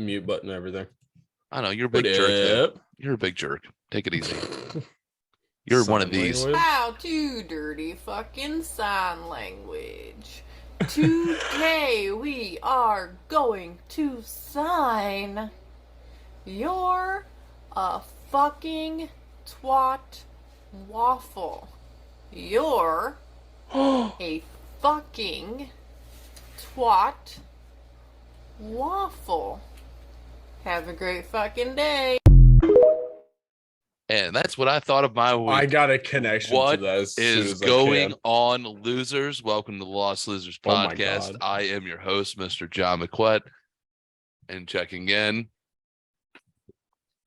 mute button and everything. I know you're a big jerk. Man. You're a big jerk. Take it easy. You're one of these. How to dirty fucking sign language. Today we are going to sign. You're a fucking twat waffle. You're a fucking twat waffle. Have a great fucking day. And that's what I thought of my week. I got a connection to that. What is going on, losers? Welcome to the Lost Losers podcast. I am your host, Mr. John McQuett. And checking in,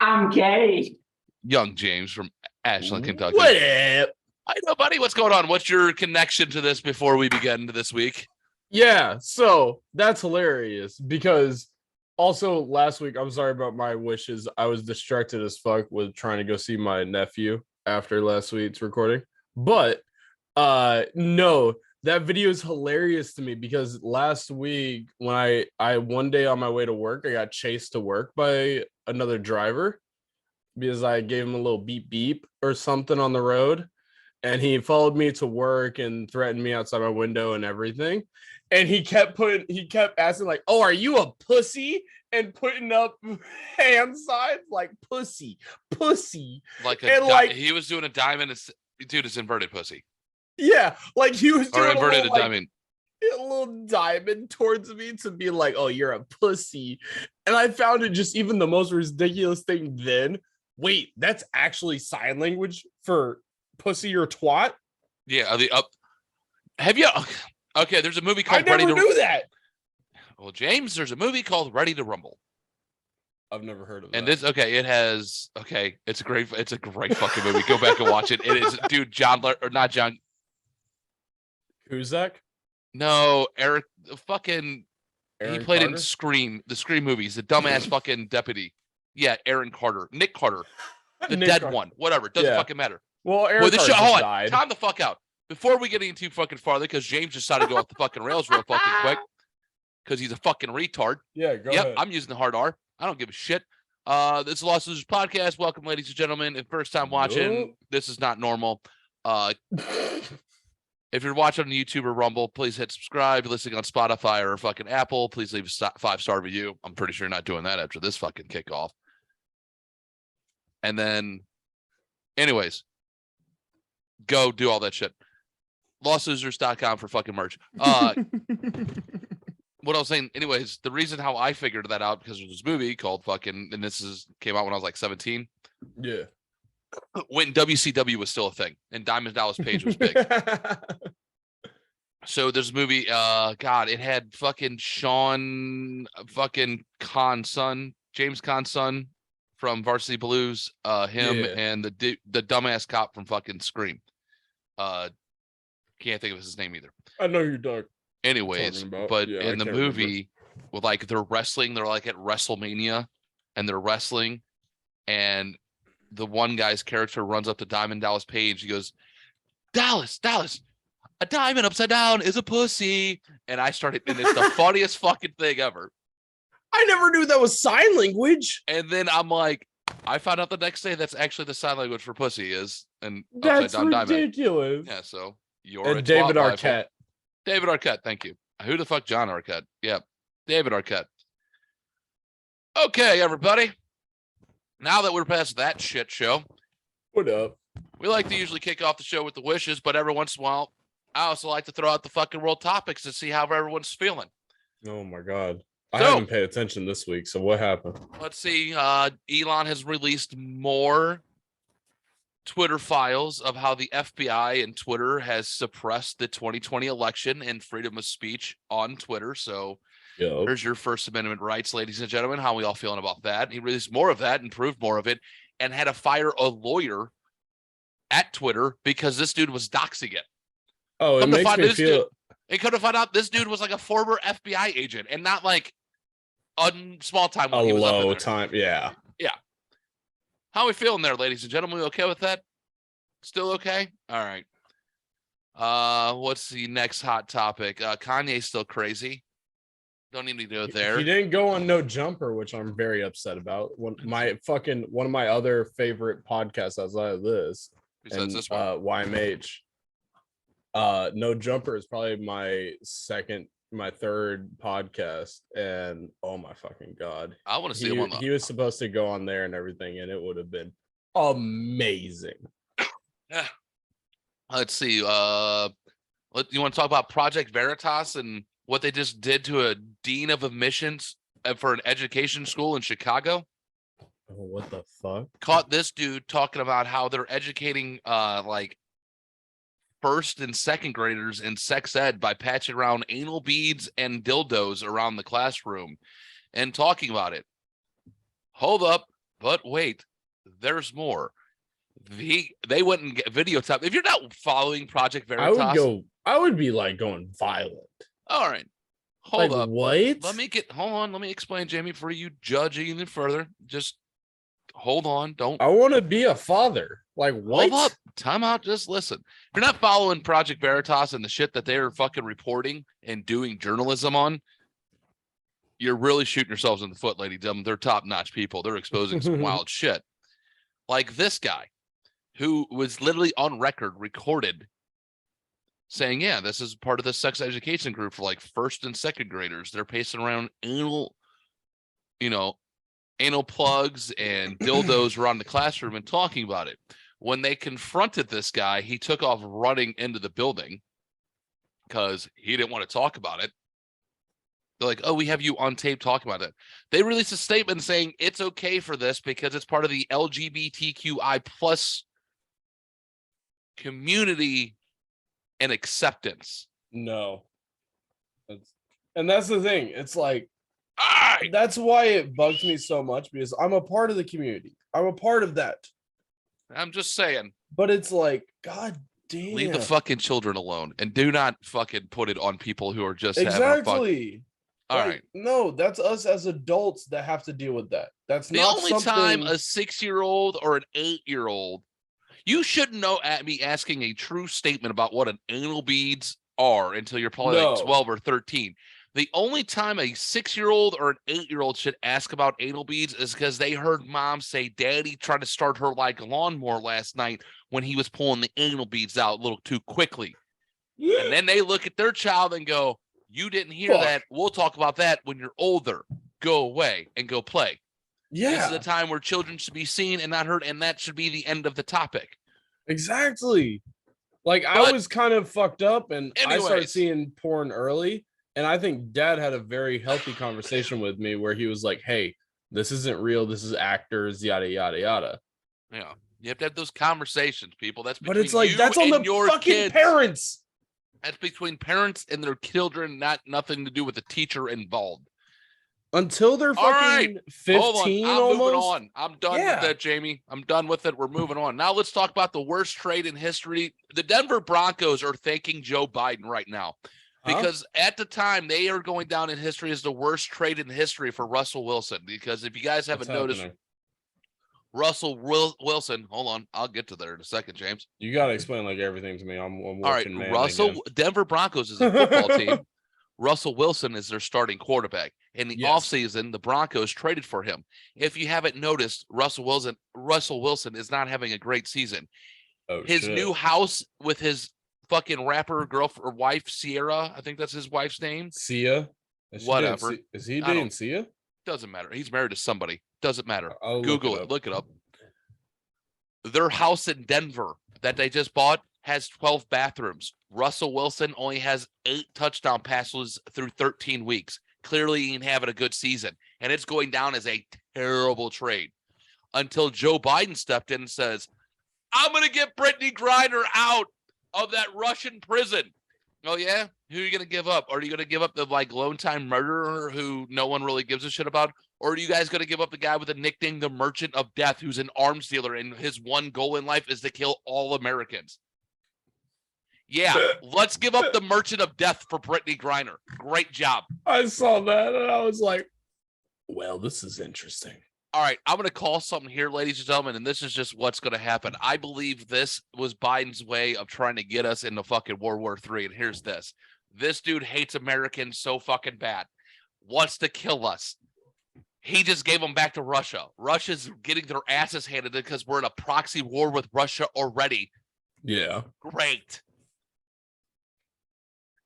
I'm gay. Young James from Ashland, Kentucky. What up? I know, buddy. What's going on? What's your connection to this before we begin into this week? Yeah, so that's hilarious because also last week, I'm sorry about my wishes. I was distracted as fuck with trying to go see my nephew after last week's recording. But no, that video is hilarious to me because last week when I one day on my way to work, I got chased to work by another driver because I gave him a little beep beep or something on the road. And he followed me to work and threatened me outside my window and everything. And he kept asking like, "Oh, are you a pussy?" And putting up hand signs like pussy. Like he was doing a diamond. Dude, it's inverted pussy. Yeah, like he was doing inverted a diamond. A little diamond towards me to be like, "Oh, you're a pussy." And I found it just even the most ridiculous thing then. Wait, that's actually sign language for pussy or twat? Yeah, have you? Okay, there's a movie called I never knew that. Well, James, there's a movie called Ready to Rumble. I've never heard of that. And it's a great fucking movie. Go back and watch it. It is, dude, not John. Cusack? No, Eric. He played Carter? in Scream, the Scream movies, the dumbass fucking deputy. Yeah, Aaron Carter, Nick Carter, the Nick dead Carter. one. Whatever, doesn't fucking matter. Well, Aaron Carter died. Time the fuck out. Before we get any too fucking farther, because James decided to go off the fucking rails real fucking quick, because he's a fucking retard. Yeah, go ahead. I'm using the hard R. I don't give a shit. This is Lost Losers podcast. Welcome, ladies and gentlemen. If first time watching, this is not normal. If you're watching on YouTube or Rumble, please hit subscribe. Listening on Spotify or fucking Apple, please leave a 5-star review. I'm pretty sure you're not doing that after this fucking kickoff. And then, anyways, go do all that shit. LostLosers.com for fucking merch. What I was saying, anyways, the reason how I figured that out because of this movie called fucking, and came out when I was like 17. Yeah. When WCW was still a thing and Diamond Dallas Page was big. So this movie, it had fucking Sean fucking Khan's son, James Khan's son from Varsity Blues, and the dumbass cop from fucking Scream. Can't think of his name either. I know you're dark. Anyways, but in the movie, with like they're wrestling, they're like at WrestleMania, and they're wrestling, and the one guy's character runs up to Diamond Dallas Page. He goes, Dallas, a diamond upside down is a pussy. And I started, and it's the funniest fucking thing ever. I never knew that was sign language. And then I'm like, I found out the next day that's actually the sign language for pussy is an that's upside down ridiculous. Diamond. Yeah, so you're and David Arquette. David Arquette, thank you. Who the fuck, John Arquette? Yeah, David Arquette. Okay, everybody. Now that we're past that shit show, what up? We like to usually kick off the show with the wishes, but every once in a while, I also like to throw out the fucking world topics to see how everyone's feeling. Oh my god. I haven't paid attention this week, so what happened? Let's see. Elon has released more Twitter files of how the FBI and Twitter has suppressed the 2020 election and freedom of speech on Twitter. So there's your First Amendment rights, ladies and gentlemen. How are we all feeling about that? He released more of that and proved more of it and had to fire a lawyer at Twitter because this dude was doxing it. Oh, it makes me feel... It could have found out this dude was like a former FBI agent and not like a small time when he was low up in time. Yeah. How are we feeling there, ladies and gentlemen? We okay with that? Still okay? All right. What's the next hot topic? Kanye's still crazy. Don't need to go He there. didn't go on No Jumper, which I'm very upset about. One of my other favorite podcasts outside of this, Besides and this one. YMH. No Jumper is probably my third podcast, and oh my fucking god, I want to see him on he was supposed to go on there and everything, and it would have been amazing. Yeah. Let's see. You want to talk about Project Veritas and what they just did to a dean of admissions for an education school in Chicago? Oh, what the fuck? Caught this dude talking about how they're educating like first and second graders in sex ed by patching around anal beads and dildos around the classroom and talking about it. Hold up, but wait, there's more. They went and get videotape. If you're not following Project Veritas, I would be like going violent. all right. Hold Like, up. what? Hold on. Let me explain, Jamie, before you judge even further. Just hold on. Don't I want to be a father. Like, what? hold up. Time out. Just listen. If you're not following Project Veritas and the shit that they're fucking reporting and doing journalism on, you're really shooting yourselves in the foot, lady. They're top-notch people. They're exposing some wild shit. Like this guy, who was literally on record recorded saying, yeah, this is part of the sex education group for like first and second graders. They're pacing around anal plugs and dildos around the classroom and talking about it. When they confronted this guy, he took off running into the building because he didn't want to talk about it. They're like, oh, we have you on tape talking about it. They released a statement saying it's okay for this because it's part of the LGBTQI plus community and acceptance. No. That's the thing. It's like, that's why it bugs me so much, because I'm a part of the community. I'm a part of that. I'm just saying. But it's like, god damn. Leave the fucking children alone and do not fucking put it on people who are just having a fun. Exactly. All Like, right. No, that's us as adults that have to deal with that. That's The not only something... time a 6-year-old or an 8-year-old, you shouldn't know at me asking a true statement about what an anal beads are until you're probably like 12 or 13. The only time a 6-year-old or an 8-year-old should ask about anal beads is because they heard mom say daddy tried to start her like lawnmower last night when he was pulling the anal beads out a little too quickly. And then they look at their child and go, you didn't hear that. We'll talk about that when you're older. Go away and go play. Yeah. This is a time where children should be seen and not heard, and that should be the end of the topic. Exactly. Like, I was kind of fucked up, and I started seeing porn early, and I think dad had a very healthy conversation with me where he was like, hey, this isn't real. This is actors, yada, yada, yada. Yeah. You have to have those conversations, people. That's But it's like, that's on the fucking parents. That's between parents and their children, nothing to do with the teacher involved. Until they're fucking 15 I'm almost. moving on. I'm done with that, Jamie. I'm done with it. We're moving on. Now let's talk about the worst trade in history. The Denver Broncos are thanking Joe Biden right now because at the time they are going down in history as the worst trade in history for Russell Wilson. Because if you guys haven't noticed, Russell Wilson, hold on, I'll get to there in a second, James. You got to explain like everything to me. I'm all right. man Russell, again. Denver Broncos is a football team. Russell Wilson is their starting quarterback. In the offseason, the Broncos traded for him. If you haven't noticed, Russell Wilson is not having a great season. His new house with his fucking rapper girlfriend or wife, Sierra, I think that's his wife's name. Sia? Whatever. Is he dating Sia? Doesn't matter. He's married to somebody. Doesn't matter. I'll Google it. Look it up. Their house in Denver that they just bought has 12 bathrooms. Russell Wilson only has 8 touchdown passes through 13 weeks. Clearly, he ain't having a good season. And it's going down as a terrible trade until Joe Biden stepped in and says, I'm going to get Brittany Griner out of that Russian prison. Oh, yeah? Who are you going to give up? Are you going to give up the like lone time murderer who no one really gives a shit about? Or are you guys going to give up the guy with the nickname, the Merchant of Death, who's an arms dealer and his one goal in life is to kill all Americans? Yeah, let's give up the Merchant of Death for Brittany Griner. Great job. I saw that and I was like, well, this is interesting. All right, I'm going to call something here, ladies and gentlemen, and this is just what's going to happen. I believe this was Biden's way of trying to get us into fucking World War III, and here's this. This dude hates Americans so fucking bad. wants to kill us. He just gave them back to Russia. Russia's getting their asses handed because we're in a proxy war with Russia already. Yeah. Great.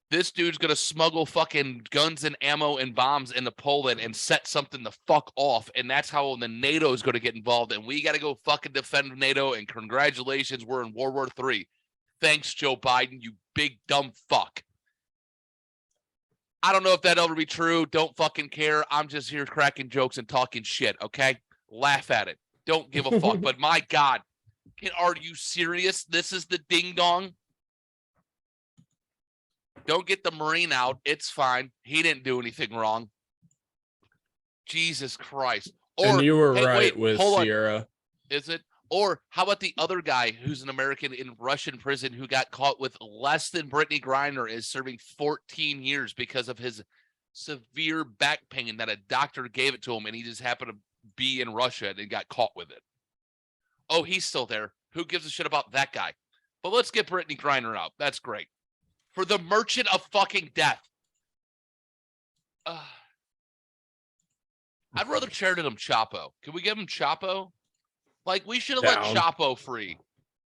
This dude's going to smuggle fucking guns and ammo and bombs into Poland and set something the fuck off. And that's how the NATO is going to get involved. And we got to go fucking defend NATO. And congratulations, we're in World War III. Thanks, Joe Biden, you big dumb fuck. I don't know if that'll ever be true. Don't fucking care. I'm just here cracking jokes and talking shit, okay? Laugh at it. Don't give a fuck. But my God, are you serious? This is the ding dong? Don't get the Marine out. It's fine. He didn't do anything wrong. Jesus Christ. Or, and you were hey, right wait, with hold on. Sierra. Is it? Or how about the other guy who's an American in Russian prison who got caught with less than Brittany Griner is serving 14 years because of his severe back pain that a doctor gave it to him and he just happened to be in Russia and got caught with it. Oh, he's still there. Who gives a shit about that guy? But let's get Brittany Griner out. That's great. For the merchant of fucking death. I'd rather charity him Chapo. Can we give him Chapo? Like, we should have let Chapo free.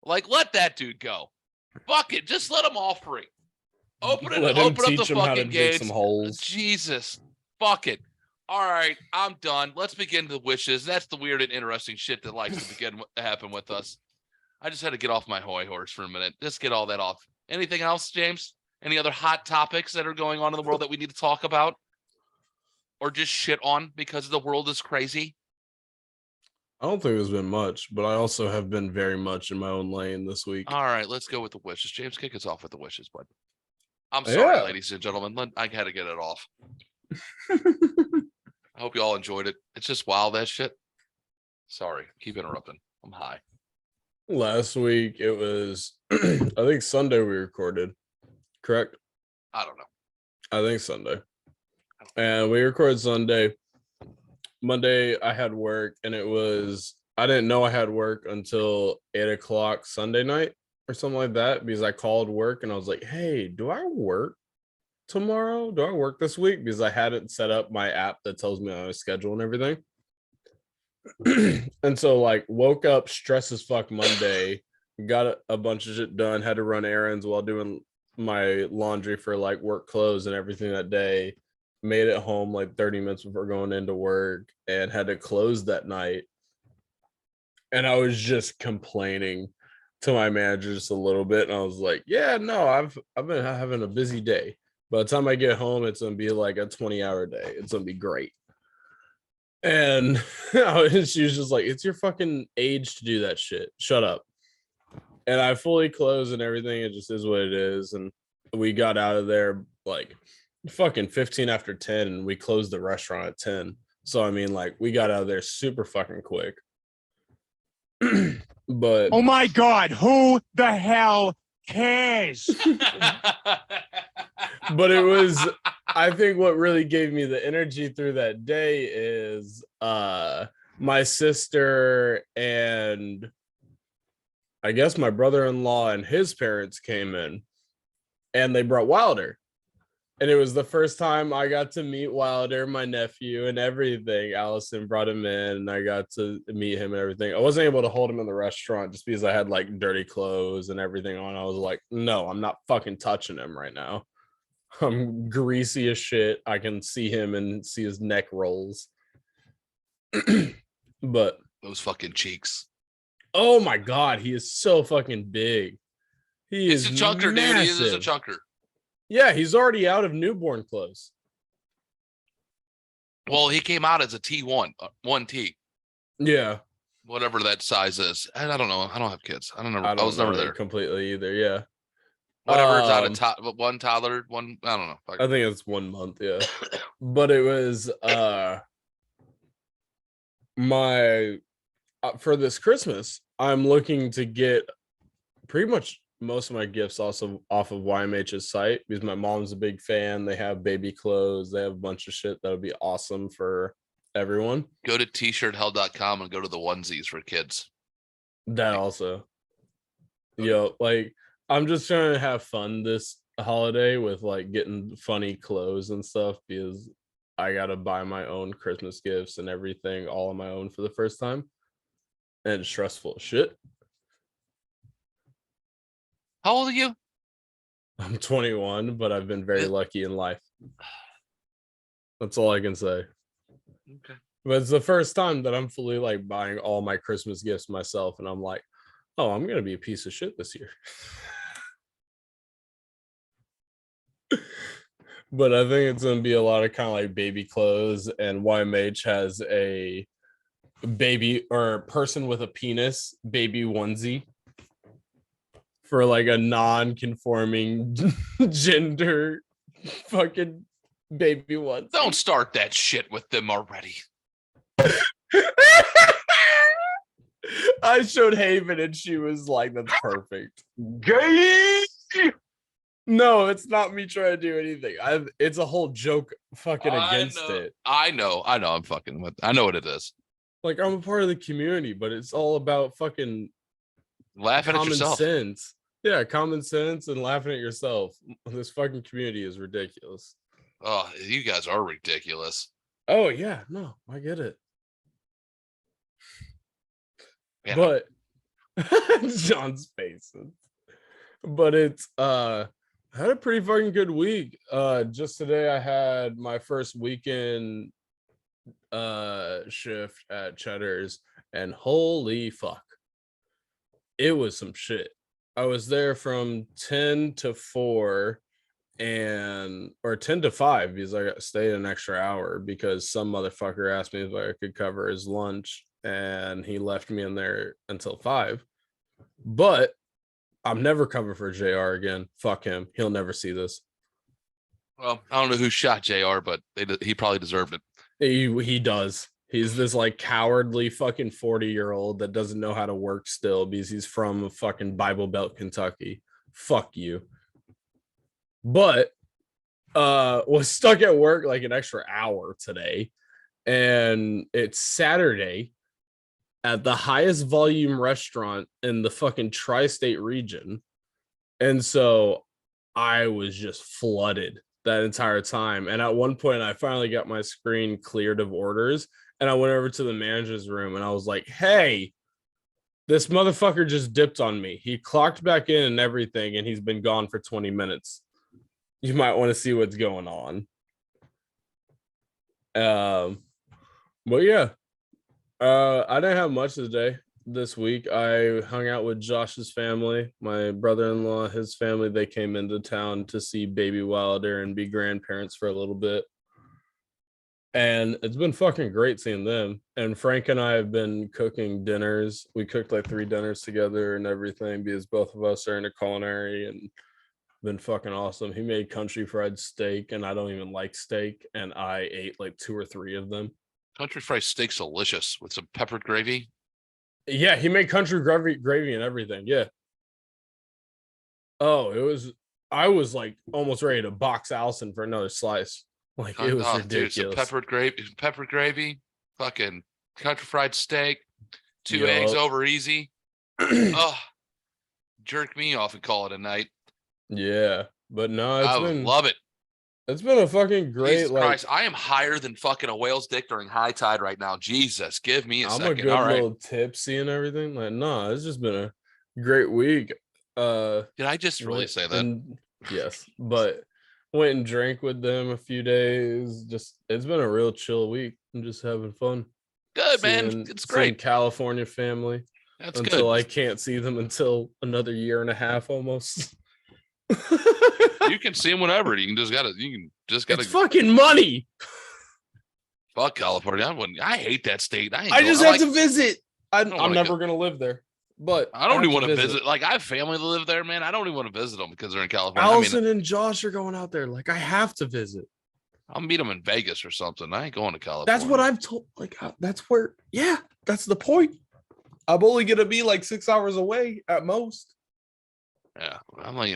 Like, let that dude go. Fuck it. Just let him all free. Open up the fucking gates. Some holes. Jesus. Fuck it. All right. I'm done. Let's begin the wishes. That's the weird and interesting shit that likes to happen with us. I just had to get off my high horse for a minute. Just get all that off. Anything else, James? Any other hot topics that are going on in the world that we need to talk about? Or just shit on because the world is crazy? I don't think there's been much, but I also have been very much in my own lane this week. All right, let's go with the wishes. James, kick us off with the wishes, bud. I'm sorry, ladies and gentlemen. I had to get it off. I hope you all enjoyed it. It's just wild, that shit. Sorry, keep interrupting. I'm high. Last week, it was, I think Sunday we recorded, correct? I don't know. I think Sunday. And we recorded Sunday. Monday, I had work, and I didn't know I had work until 8 o'clock Sunday night or something like that, because I called work, and I was like, hey, do I work tomorrow? Do I work this week? Because I hadn't set up my app that tells me my schedule and everything. And so, like, woke up stressed as fuck Monday, got a bunch of shit done, had to run errands while doing my laundry for, like, work clothes and everything that day. Made it home like 30 minutes before going into work and had to close that night. And I was just complaining to my manager just a little bit. And I was like, yeah, no, I've been having a busy day. By the time I get home, it's going to be like a 20-hour day. It's going to be great. And she was just like, it's your fucking age to do that shit. Shut up. And I fully closed and everything. It just is what it is. And we got out of there like fucking 15 after 10, and we closed the restaurant at 10. So I mean, like, we got out of there super fucking quick. But oh my God, who the hell cares? But it was, I think what really gave me the energy through that day is my sister and I guess my brother-in-law and his parents came in, and they brought Wilder. And it was the first time I got to meet Wilder, my nephew, and everything. Allison brought him in, and I got to meet him and everything. I wasn't able to hold him in the restaurant just because I had like dirty clothes and everything on. I was like, no, I'm not fucking touching him right now. I'm greasy as shit. I can see him and see his neck rolls. But those fucking cheeks. Oh my God, he is so fucking big. He's a chunker, massive. dude. He is a chunker. Yeah, he's already out of newborn clothes. Well, he came out as a T1, 1T. Yeah. Whatever that size is. And I don't know. I don't have kids. I was never there. Completely either, yeah. Whatever is out of one toddler, one, I don't know. I think it's 1 month, yeah. But it was for this Christmas, I'm looking to get pretty much most of my gifts also off of YMH's site, because my mom's a big fan. They have baby clothes. They have a bunch of shit that would be awesome for everyone. Go to tshirthell.com and go to the onesies for kids. That also. Yo, like, I'm just trying to have fun this holiday with like getting funny clothes and stuff, because I gotta buy my own Christmas gifts and everything all on my own for the first time. And it's stressful as shit. How old are you? I'm 21, but I've been very lucky in life. That's all I can say. Okay. But it's the first time that I'm fully like buying all my Christmas gifts myself, and I'm like, oh, I'm gonna be a piece of shit this year. But I think it's gonna be a lot of kind of like baby clothes, and YMH has a baby or person with a penis baby onesie for like a non-conforming gender fucking baby onesie. Don't start that shit with them already. I showed Haven and she was like, that's perfect. Gay. No, it's not me trying to do anything. It's a whole joke fucking against it. I know. I'm fucking with. I know what it is. Like, I'm a part of the community, but it's all about fucking Laughing at common yourself. sense. Yeah, common sense and laughing at yourself. This fucking community is ridiculous. Oh, you guys are ridiculous. Oh yeah, no, I get it. Man, But John's faces. But it's I had a pretty fucking good week. Just today I had my first weekend shift at Cheddar's, and holy fuck, it was some shit. I was there from 10 to 4 or 10 to 5 because I stayed an extra hour because some motherfucker asked me if I could cover his lunch, and he left me in there until 5. But I'm never covering for JR again. Fuck him. He'll never see this. well, I don't know who shot JR, but he probably deserved it. He does. He's this like cowardly fucking 40-year-old that doesn't know how to work still because he's from fucking Bible Belt, Kentucky. Fuck you. But was stuck at work like an extra hour today, and it's Saturday at the highest volume restaurant in the fucking tri-state region. And so I was just flooded that entire time. And at one point I finally got my screen cleared of orders, and I went over to the manager's room and I was like, hey, this motherfucker just dipped on me. He clocked back in and everything, and he's been gone for 20 minutes. You might want to see what's going on. But yeah, I didn't have much today. This week I hung out with Josh's family, my brother-in-law, his family. They came into town to see baby Wilder and be grandparents for a little bit, and it's been fucking great seeing them. And Frank and I have been cooking dinners. We cooked like 3 dinners together and everything because both of us are into culinary, and been fucking awesome. He made country fried steak, and I don't even like steak, and I ate like 2 or 3 of them. Country fried steak's delicious with some peppered gravy. Yeah, he made country gravy and everything. Yeah. Oh, I was like almost ready to box Allison for another slice. Like, it was ridiculous. Dude, some peppered gravy, fucking country fried steak, 2 eggs over easy. Oh, jerk me off and call it a night. Yeah, but no, I love it. It's been a fucking great. Jesus Christ, I am higher than fucking a whale's dick during high tide right now. Jesus, give me a second. I'm a good little tipsy and everything. Like, no, it's just been a great week. Did I just really say that? Yes, but went and drank with them a few days. Just, it's been a real chill week. I'm just having fun. Good, man. It's great. California family. That's until good. I can't see them until another year and a half almost. You can see them whenever. You just gotta. It's fucking money. Fuck California. I hate that state. I just have to visit. I'm never gonna live there, but I don't even want to visit. Like, I have family that live there, man. I don't even want to visit them because they're in California. Allison and Josh are going out there. Like, I have to visit. I'll meet them in Vegas or something. I ain't going to California. That's what I've told. Like, that's where. Yeah, that's the point. I'm only gonna be like 6 hours away at most. Yeah, I'm like,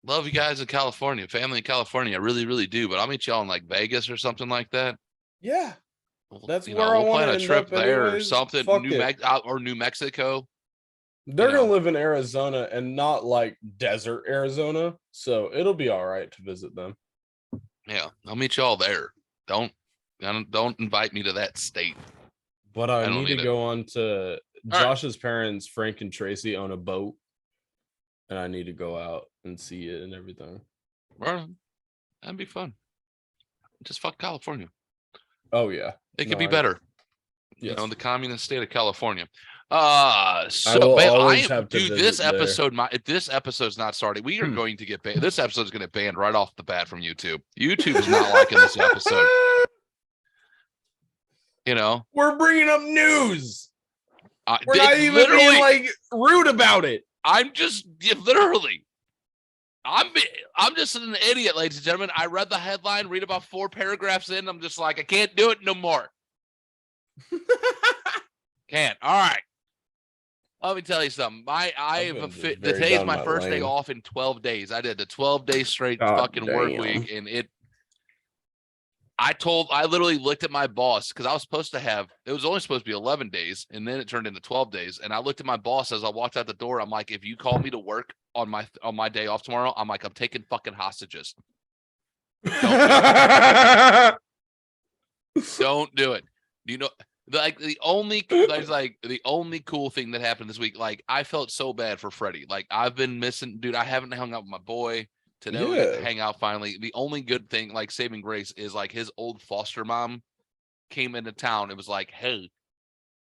love you guys in California, family in California. I really, really do. But I'll meet y'all in like Vegas or something like that. Yeah, that's where I want to plan a trip there anyways. or something. New Mexico. They're gonna live in Arizona and not like desert Arizona, so it'll be all right to visit them. Yeah, I'll meet y'all there. Don't Don't invite me to that state. But I I don't need to need it. go on to right. Josh's parents, Frank and Tracy, own a boat, and I need to go out and see it and everything. Well, that'd be fun. Just fuck California. Oh yeah, It could No, be I- better. yes. You know, the communist state of California. will So babe, always have to dude, this visit there. episode, this episode's not starting. We are going to get banned. This episode's going to get banned right off the bat from YouTube. YouTube is not liking this episode. You know, We're bringing up news. We're they not even literally, being like rude about it. I'm just literally. I'm just an idiot, ladies and gentlemen. I read the headline, read about 4 paragraphs in. I'm just like, I can't do it no more. Can't. All right. Let me tell you something. I've been just very Today's down my my first day lane. off in 12 days. I did the 12-day straight God fucking work damn. week, and I literally looked at my boss because I was supposed to have, it was only supposed to be 11 days, and then it turned into 12 days. And I looked at my boss as I walked out the door. I'm like, if you call me to work on my day off tomorrow, I'm like, I'm taking fucking hostages. Don't do it. You know, like the only cool thing that happened this week, like I felt so bad for Freddie. Like I've been missing, dude. I haven't hung out with my boy. Today we get to Yeah. hang out finally. The only good thing, like saving grace, is like his old foster mom came into town. It was like, hey,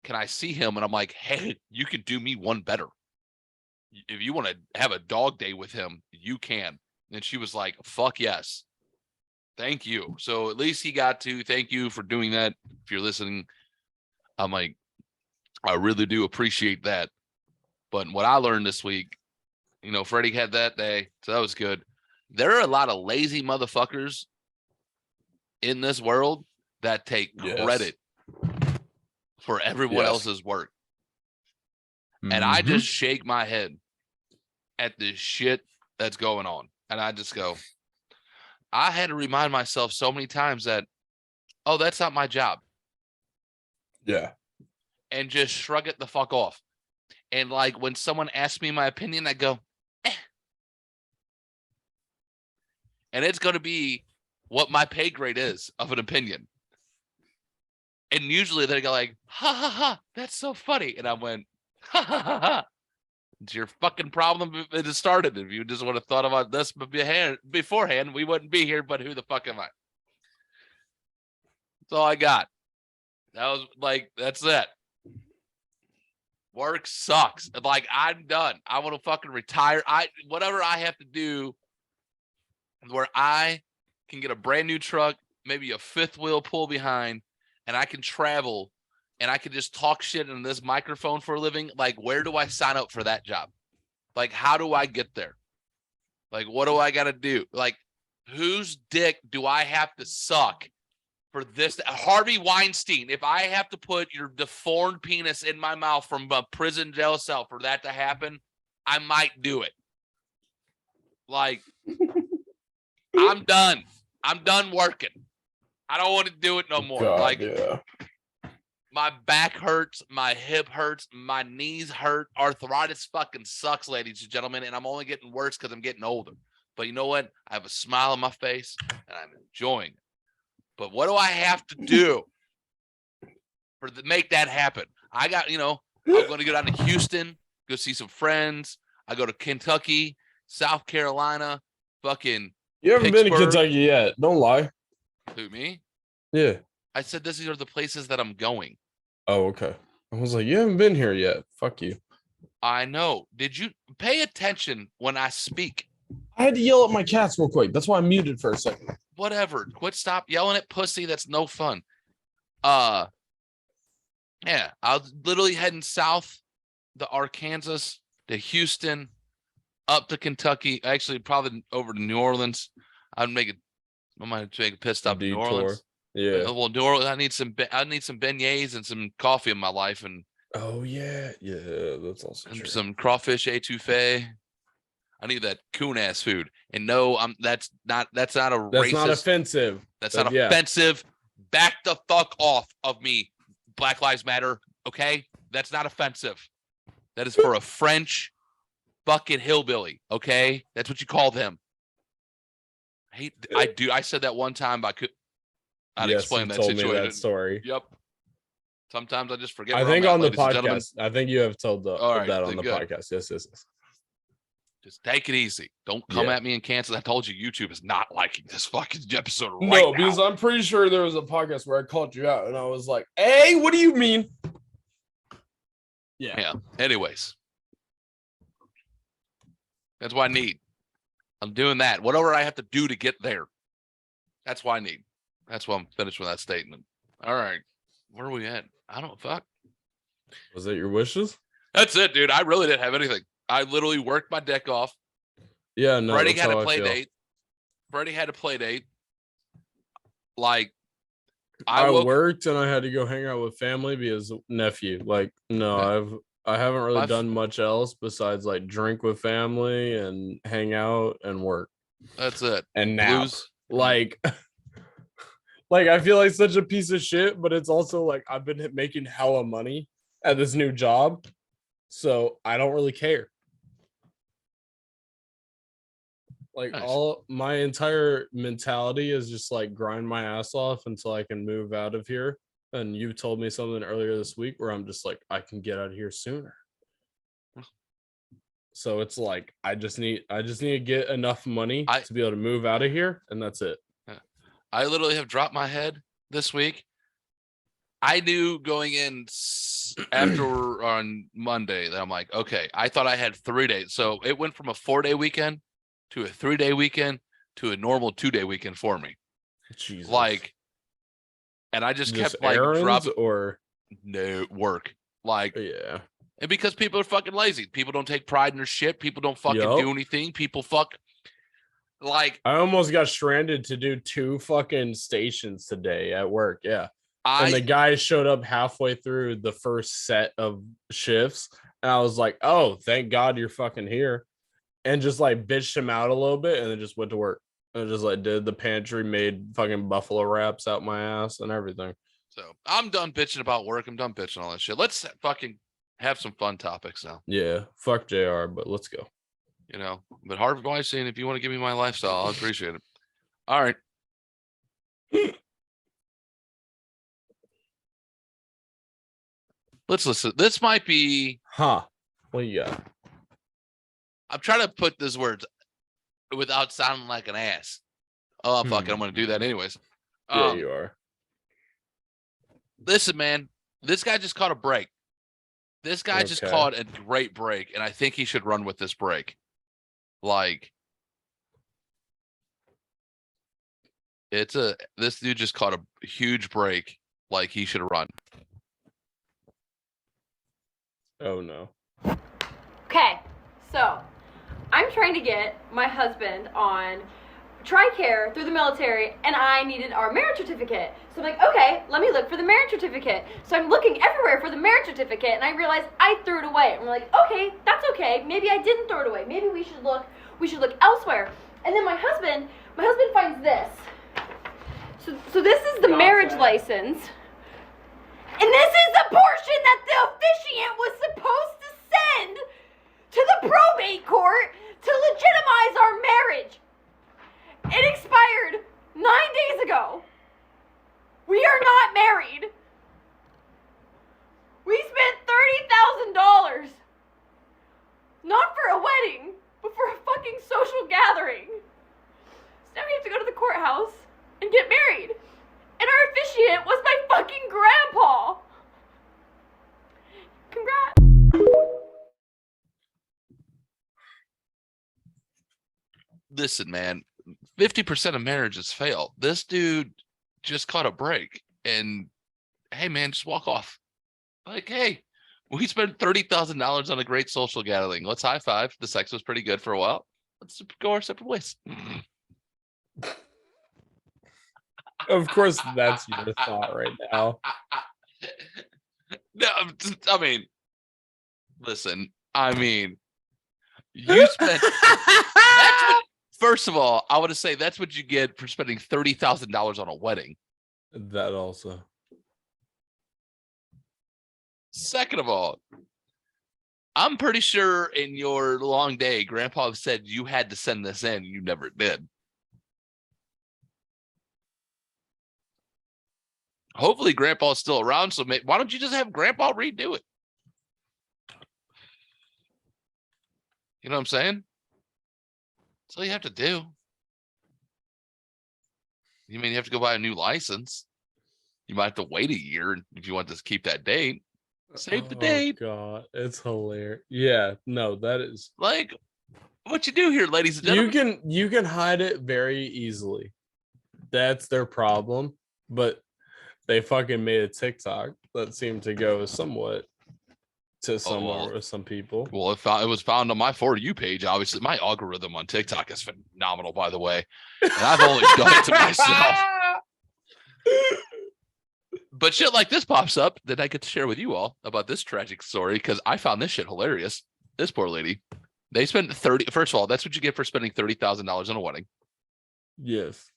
can I see him? And I'm like, hey, you could do me one better. If you want to have a dog day with him, you can. And she was like, fuck yes. Thank you. So at least he got to. Thank you for doing that. If you're listening, I'm like, I really do appreciate that. But what I learned this week, you know, Freddie had that day, so that was good. There are a lot of lazy motherfuckers in this world that take Yes. credit for everyone Yes. else's work. And I just shake my head at the shit that's going on. And I just go, I had to remind myself so many times that, oh, that's not my job. Yeah. And just shrug it the fuck off. And like when someone asks me my opinion, I go, eh. And it's going to be what my pay grade is of an opinion. And usually they go like, ha ha ha, that's so funny. And I went, ha ha ha ha. It's your fucking problem if it started. If you just would have thought about this beforehand, we wouldn't be here, but who the fuck am I? That's all I got. That was like, that's it. Work sucks. Like, I'm done. I want to fucking retire. Whatever I have to do where I can get a brand new truck, maybe a 5th wheel pull behind, and I can travel and I can just talk shit in this microphone for a living. Like, where do I sign up for that job? Like, how do I get there? Like, what do I got to do? Like, whose dick do I have to suck for this? Harvey Weinstein, if I have to put your deformed penis in my mouth from a prison jail cell for that to happen, I might do it. Like, I'm done. I'm done working. I don't want to do it no more. God, like, yeah. my back hurts, my hip hurts, my knees hurt. Arthritis fucking sucks, ladies and gentlemen, and I'm only getting worse because I'm getting older. But you know what? I have a smile on my face, and I'm enjoying it. But what do I have to do make that happen? I got, I'm going to go down to Houston, go see some friends. I go to Kentucky, South Carolina, fucking You haven't been to Pittsburgh. Kentucky yet. Don't lie. Who, me? Yeah. I said these are the places that I'm going. Oh, okay. I was like, you haven't been here yet. Fuck you. I know. Did you pay attention when I speak? I had to yell at my cats real quick. That's why I muted for a second. Whatever. Stop yelling at pussy. That's no fun. Yeah, I was literally heading south to Arkansas, to Houston, up to Kentucky. Actually, probably over to New Orleans. I might make a pit stop in New Detour. Orleans. Yeah. Well, New Orleans, I need some beignets and some coffee in my life, and Oh yeah. Yeah. That's also true. some crawfish etouffee. I need that coon ass food. And no, that's not a That's racist. not offensive. That's but not yeah. offensive. Back the fuck off of me. Black Lives Matter. Okay, that's not offensive. That is for a French fucking hillbilly. Okay, that's what you call them. I said that one time. I'd Yes, explain you that told me situation. that story. Yep. Sometimes I just forget. I where think I'm at, on the ladies and gentlemen. podcast. I think you have told All right, that on then the good. podcast. Yes. Just take it easy. Don't come Yeah. at me and cancel. I told you YouTube is not liking this fucking episode right No, now. because I'm pretty sure there was a podcast where I called you out and I was like, "Hey, what do you mean?" Yeah. Anyways, that's what I need. I'm doing that. Whatever I have to do to get there. That's what I need. That's why I'm finished with that statement. All right. Where are we at? I don't fuck. Was that your wishes? That's it, dude. I really didn't have anything. I literally worked my deck off. Yeah, no. Freddie that's had how a I play feel. date. Freddie had a play date. Like, I woke- worked and I had to go hang out with family because nephew. Like, no, Yeah. I haven't really My f- done much else besides like drink with family and hang out and work That's it. and nap. Blues. Like, like I feel like such a piece of shit, but it's also like I've been making hella money at this new job, so I don't really care. Like Nice. all my entire mentality is just like grind my ass off until I can move out of here. And you told me something earlier this week where I'm just like, I can get out of here sooner. So it's like I just need to get enough money to be able to move out of here, and that's it. I literally have dropped my head this week. I knew going in after on Monday that I'm like, okay, I thought I had 3 days. So it went from a 4-day weekend to a 3-day weekend to a normal 2-day weekend for me. Jesus. Like, and I just kept like errands dropping or no work. Like, yeah. and because people are fucking lazy. People don't take pride in their shit. People don't fucking Yup. do anything. People fuck. Like, I almost got stranded to do 2 fucking stations today at work. Yeah. And the guy showed up halfway through the first set of shifts. And I was like, oh, thank God you're fucking here. And just like bitched him out a little bit and then just went to work. And just like did the pantry, made fucking buffalo wraps out my ass and everything. So I'm done bitching about work. I'm done bitching all that shit. Let's fucking have some fun topics now. Yeah. Fuck JR, but let's go. You know, but Harvey Weinstein, if you want to give me my lifestyle, I'll appreciate it. All right. Let's listen. This might be. Huh. What you got? I'm trying to put these words without sounding like an ass. Oh, fuck it. I'm going to do that anyways. Yeah, you are. Listen, man, this guy just caught a break. This guy just Okay. caught a great break, and I think he should run with this break. Like, this dude just caught a huge break. Like, he should have run. Oh no. Okay, so I'm trying to get my husband on TRICARE through the military, and I needed our marriage certificate. So I'm like, okay, let me look for the marriage certificate. So I'm looking everywhere for the marriage certificate, and I realized I threw it away. And we're like, okay, that's okay. Maybe I didn't throw it away. Maybe we should look elsewhere. And then my husband finds this. So this is the marriage license. And this is the portion that the officiant was supposed to send to the probate court to legitimize our marriage. It expired 9 days ago. We are not married. We spent $30,000. Not for a wedding, but for a fucking social gathering. So now we have to go to the courthouse and get married. And our officiant was my fucking grandpa. Congrats. Listen, man, 50% of marriages fail. This dude just caught a break. And hey, man, just walk off. Like, hey, we spent $30,000 on a great social gathering. Let's high five. The sex was pretty good for a while. Let's go our separate ways. Of course, that's your thought right now. No, I mean, listen, you spent. First of all, I want to say that's what you get for spending $30,000 on a wedding. That also. Second of all, I'm pretty sure in your long day, Grandpa said you had to send this in. You never did. Hopefully, Grandpa's still around. So why don't you just have Grandpa redo it? You know what I'm saying? That's all you have to do. You mean you have to go buy a new license? You might have to wait a year if you want to keep that date. Save the date. God, it's hilarious. Yeah, no, that is Like, what you do here, ladies and gentlemen? you can hide it very easily. That's their problem. But they fucking made a TikTok that seemed to go somewhat to some people. Well, it was found on my For You page. Obviously, my algorithm on TikTok is phenomenal, by the way, and I've only done it to myself. But shit like this pops up that I get to share with you all about this tragic story because I found this shit hilarious. This poor lady, they spent First of all, that's what you get for spending $30,000 on a wedding. Yes.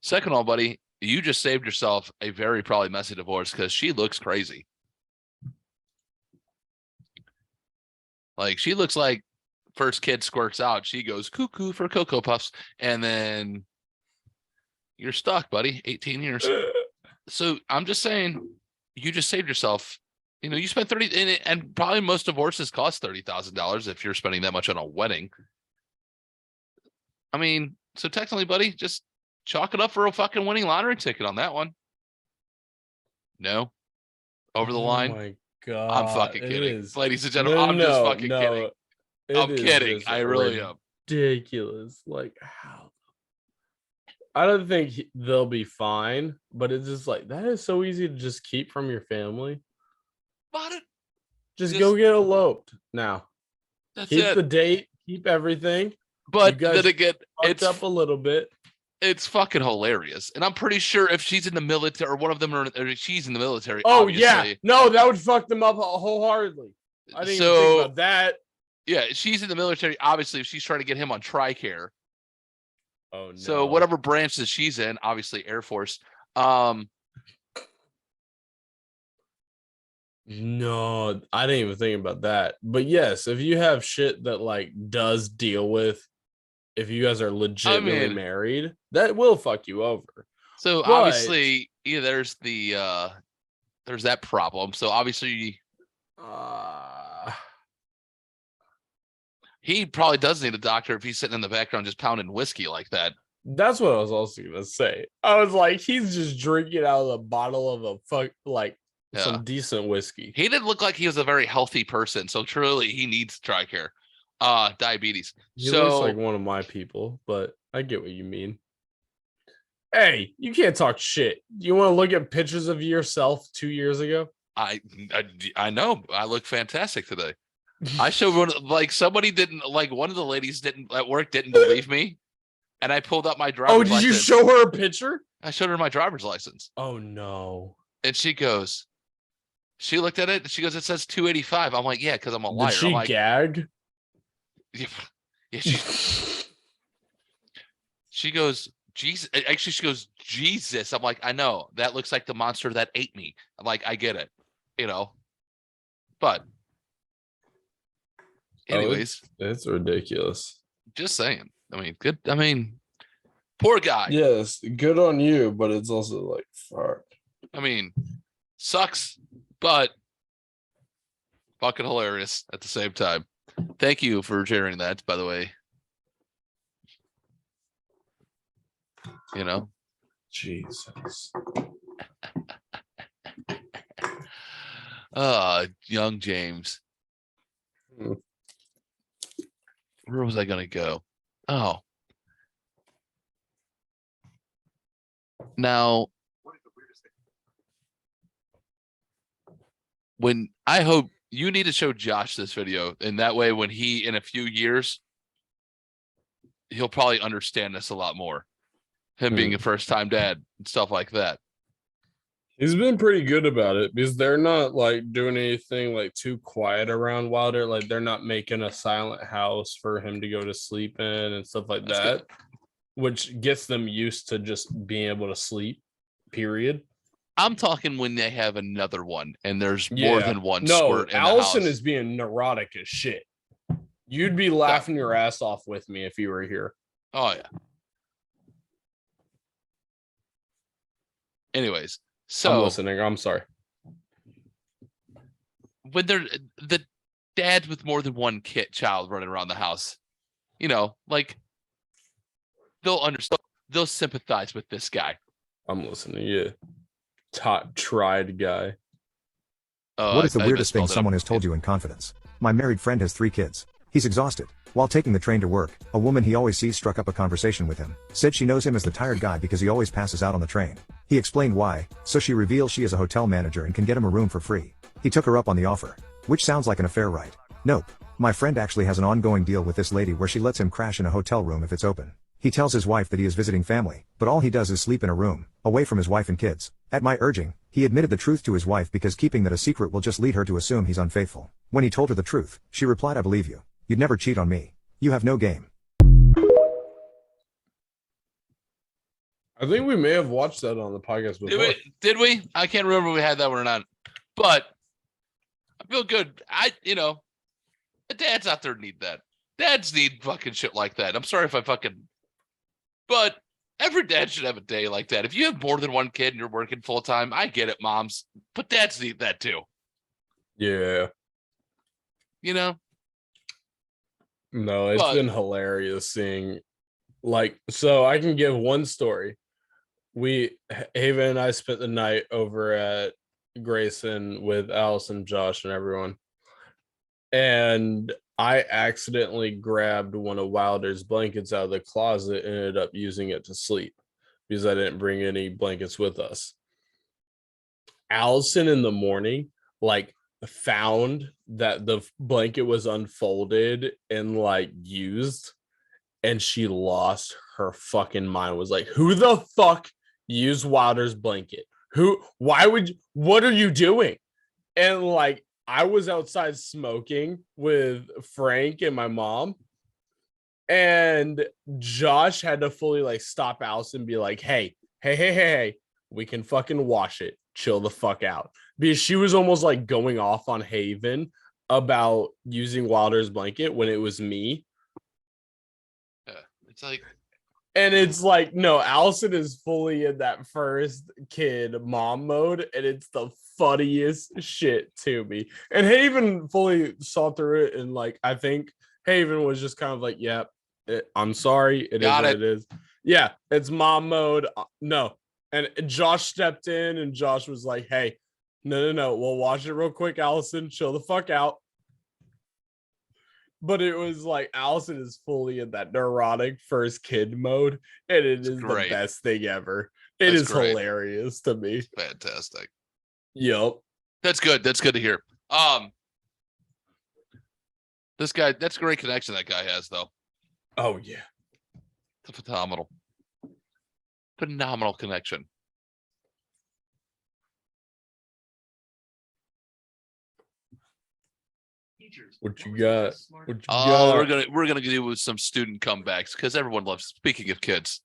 Second of all, buddy, you just saved yourself a very probably messy divorce because she looks crazy. Like she looks like first kid squirts out, she goes cuckoo for Cocoa Puffs, and then you're stuck, buddy. 18 years. So I'm just saying, you just saved yourself. You know, you spent 30, and probably most divorces cost $30,000 if you're spending that much on a wedding. I mean, so technically, buddy, just chalk it up for a fucking winning lottery ticket on that one. No, over the line. Oh my God, I'm fucking kidding, ladies and gentlemen. I'm just fucking kidding. I'm kidding. I really am. Ridiculous. Like how? I don't think they'll be fine, but it's just like that is so easy to just keep from your family. But Just go get eloped now. That's Keep it. the date. Keep everything. But then again, It's up a little bit. It's fucking hilarious, and I'm pretty sure if she's in the military or one of them, or she's in the military. Oh obviously, yeah, no, that would fuck them up wholeheartedly. I didn't even think about that. Yeah, she's in the military. Obviously, if she's trying to get him on TRICARE. Oh no. So whatever branch that she's in, obviously Air Force. No, I didn't even think about that. But yes, if you have shit that like does deal with if you guys are legitimately married, that will fuck you over. So But- obviously, yeah, there's that problem. So obviously he probably does need a doctor if he's sitting in the background just pounding whiskey like that. That's what I was also gonna say. I was like, he's just drinking out of the bottle of some decent whiskey. He didn't look like he was a very healthy person, so truly he needs TRICARE, diabetes. He looks like one of my people, but I get what you mean. Hey, you can't talk shit. You want to look at pictures of yourself 2 years ago? I know I look fantastic today. I showed one, like somebody didn't, like one of the ladies at work didn't believe me, and I pulled out my driver's license. Oh, did you show her a picture? I showed her my driver's license. Oh no! And she looked at it. And she goes, "It says 285." I'm like, "Yeah, because I'm a liar." Did she I'm like, gag? Yeah, she goes, Jesus. Actually, she goes, Jesus. I'm like, I know that looks like the monster that ate me. I'm like, I get it, but anyways, it's ridiculous. Just saying. I mean, good. I mean, poor guy. Yes, good on you, but it's also like fuck. I mean, sucks, but fucking hilarious at the same time. Thank you for sharing that, by the way. Jesus. Young James. Hmm. Where was I gonna go? Oh. Now, when I hope you need to show Josh this video, and that way when he in a few years he'll probably understand this a lot more. Him being a first-time dad and stuff like that. He's been pretty good about it because they're not like doing anything like too quiet around Wilder. Like they're not making a silent house for him to go to sleep in and stuff like that, which gets them used to just being able to sleep, period. I'm talking when they have another one and there's more than one squirt in Allison the house. is being neurotic as shit. You'd be laughing your ass off with me if you were here. Oh, yeah. Anyways, So listening. I'm sorry. when they're the dads with more than one child running around the house, you know, like they'll understand, they'll sympathize with this guy. I'm listening. Yeah. Tried guy. What is the weirdest thing someone has told you in confidence? My married friend has 3 kids. He's exhausted. While taking the train to work, a woman he always sees struck up a conversation with him. Said she knows him as the tired guy because he always passes out on the train. He explained why, so she reveals she is a hotel manager and can get him a room for free. He took her up on the offer. Which sounds like an affair, right? Nope. My friend actually has an ongoing deal with this lady where she lets him crash in a hotel room if it's open. He tells his wife that he is visiting family, but all he does is sleep in a room, away from his wife and kids. At my urging, he admitted the truth to his wife because keeping that a secret will just lead her to assume he's unfaithful. When he told her the truth, she replied, I believe you. You'd never cheat on me. You have no game. I think we may have watched that on the podcast before. Did we? I can't remember if we had that one or not. But I feel good. The dads out there need that. Dads need fucking shit like that. I'm sorry if I fucking, but every dad should have a day like that. If you have more than one kid and you're working full time, I get it, moms, but dads need that too. Yeah. You know? No, it's been hilarious seeing, like, so I can give one story. Haven and I spent the night over at Grayson with Allison, Josh, and everyone. And I accidentally grabbed one of Wilder's blankets out of the closet and ended up using it to sleep because I didn't bring any blankets with us. Allison in the morning, like, found that the blanket was unfolded and like used, and she lost her fucking mind. Was like, who the fuck used Wilder's blanket? What are you doing? And like, I was outside smoking with Frank and my mom, and Josh had to fully like stop Allison and be like, hey, we can fucking wash it. Chill the fuck out. Because she was almost like going off on Haven about using Wilder's blanket when it was me. Yeah, it's like, and it's like, no, Allison is fully in that first kid mom mode, and it's the funniest shit to me. And Haven fully saw through it, and like, I think Haven was just kind of like, yeah, I'm sorry, it is what it is. Yeah, it's mom mode. No. And Josh stepped in, and Josh was like, hey, no, we'll watch it real quick, Allison. Chill the fuck out. But it was like, Allison is fully in that neurotic first kid mode, and it is the best thing ever. It is hilarious to me. Fantastic. Yep. That's good. That's good to hear. This guy, that's a great connection that guy has, though. Oh, yeah. It's phenomenal connection. What you got? We're gonna do with some student comebacks because everyone loves. Speaking of kids,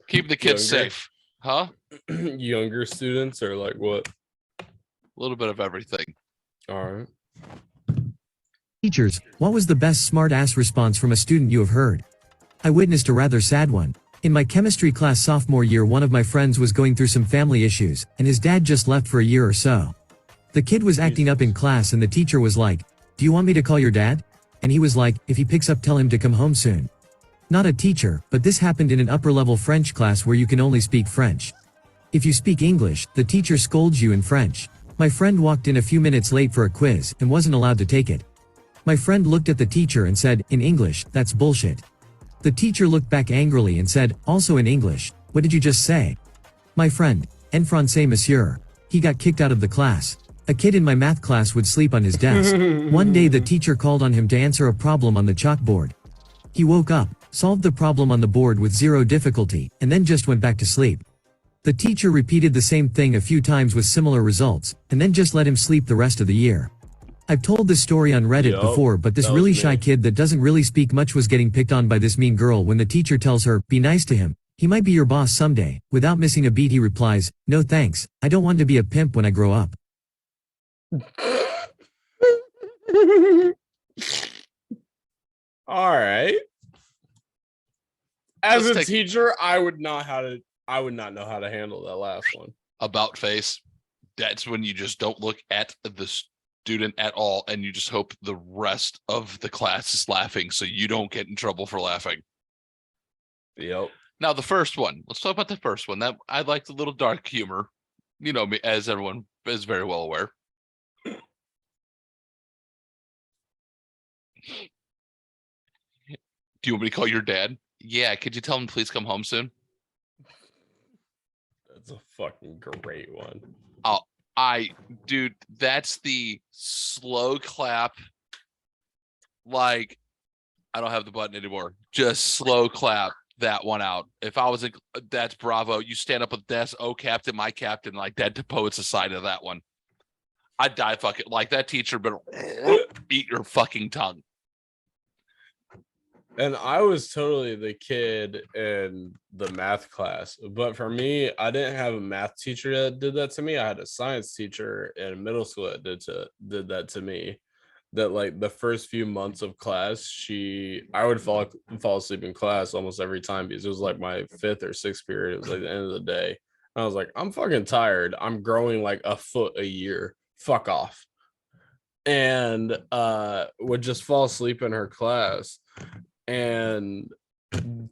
keep the kids safe, huh? Younger students or like what? A little bit of everything. All right. Teachers, what was the best smart-ass response from a student you have heard? I witnessed a rather sad one. In my chemistry class sophomore year, one of my friends was going through some family issues, and his dad just left for a year or so. The kid was acting up in class, and the teacher was like, "Do you want me to call your dad?" And he was like, "If he picks up, tell him to come home soon." Not a teacher, but this happened in an upper-level French class where you can only speak French. If you speak English, the teacher scolds you in French. My friend walked in a few minutes late for a quiz and wasn't allowed to take it. My friend looked at the teacher and said, in English, "That's bullshit." The teacher looked back angrily and said, also in English, "What did you just say?" My friend, "En français, monsieur." He got kicked out of the class. A kid in my math class would sleep on his desk. One day the teacher called on him to answer a problem on the chalkboard. He woke up, solved the problem on the board with zero difficulty, and then just went back to sleep. The teacher repeated the same thing a few times with similar results, and then just let him sleep the rest of the year. I've told this story on Reddit before, but this really shy kid that doesn't really speak much was getting picked on by this mean girl. When the teacher tells her, "Be nice to him, he might be your boss someday," without missing a beat he replies, "No thanks, I don't want to be a pimp when I grow up." All right. As a teacher, I would not I would not know how to handle that last one. About face. That's when you just don't look at the student at all, and you just hope the rest of the class is laughing so you don't get in trouble for laughing. Yep. Now the first one. Let's talk about the first one. That I liked a little dark humor. You know, as everyone is very well aware. Do you want me to call your dad? Yeah. Could you tell him please come home soon? That's a fucking great one. Dude, that's the slow clap. Like, I don't have the button anymore. Just slow clap that one out. If I was that's bravo. You stand up with that's oh captain, my captain, like dead to poets aside of that one. I'd die fucking like that teacher, but eat your fucking tongue. And I was totally the kid in the math class. But for me, I didn't have a math teacher that did that to me. I had a science teacher in middle school that did that to me. That like the first few months of class, I would fall asleep in class almost every time because it was like my 5th or 6th period. It was like the end of the day. And I was like, I'm fucking tired. I'm growing like a foot a year. Fuck off. And would just fall asleep in her class. And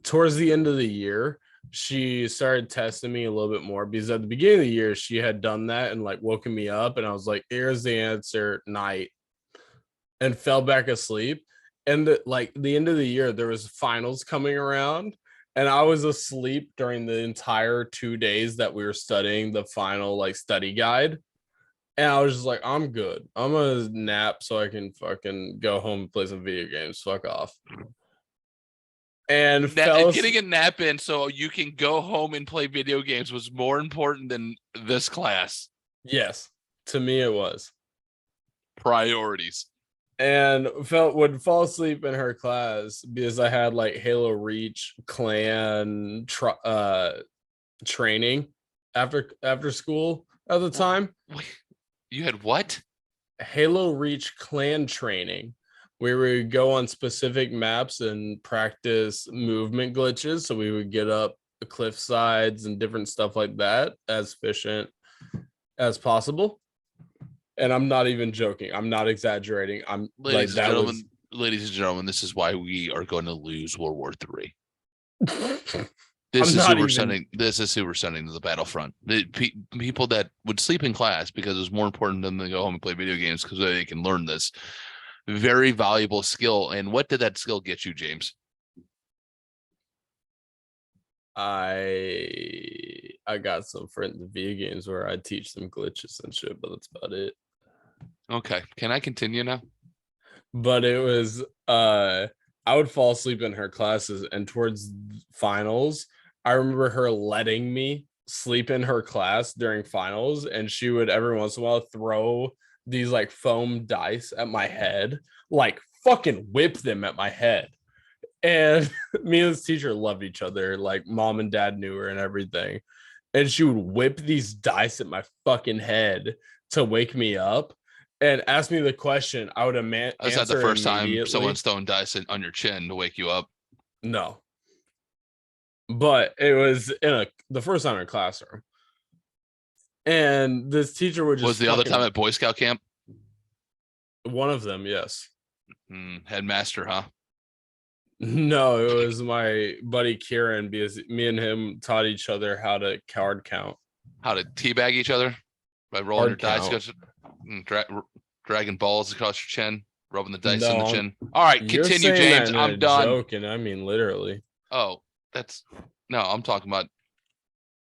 towards the end of the year, she started testing me a little bit more because at the beginning of the year, she had done that and like woken me up. And I was like, here's the answer, night, and fell back asleep. And the end of the year, there was finals coming around. And I was asleep during the entire 2 days that we were studying the final like study guide. And I was just like, I'm good. I'm gonna nap so I can fucking go home and play some video games. Fuck off. And getting a nap in so you can go home and play video games was more important than this class. Yes, to me it was. Priorities. And would fall asleep in her class because I had like Halo Reach clan training after school at the time. You had what? Halo Reach clan training, where we would go on specific maps and practice movement glitches. So we would get up the cliff sides and different stuff like that as efficient as possible. And I'm not even joking. I'm not exaggerating. Ladies and gentlemen, this is why we are going to lose World War III. This is who we're sending to the battlefront. The people that would sleep in class because it was more important than to go home and play video games because they can learn this very valuable skill. And what did that skill get you, James? I got some friends in video games where I teach them glitches and shit, but that's about it. Okay. Can I continue now? But it was I would fall asleep in her classes, and towards finals, I remember her letting me sleep in her class during finals, and she would every once in a while throw these like foam dice at my head, like fucking whip them at my head. And me and this teacher loved each other, like mom and dad knew her and everything. And she would whip these dice at my fucking head to wake me up and ask me the question. I would answer. That's not the first time someone's throwing dice on your chin to wake you up. No. But it was the first time in a classroom. And this teacher would just... Was the other time at Boy Scout camp? One of them, yes. Headmaster, huh? No, it was my buddy Kieran, because me and him taught each other how to card count. How to teabag each other? By rolling your dice, dragging balls across your chin, rubbing the dice in the chin. All right, continue, James. I'm done. Joking. I mean, literally. Oh, I'm talking about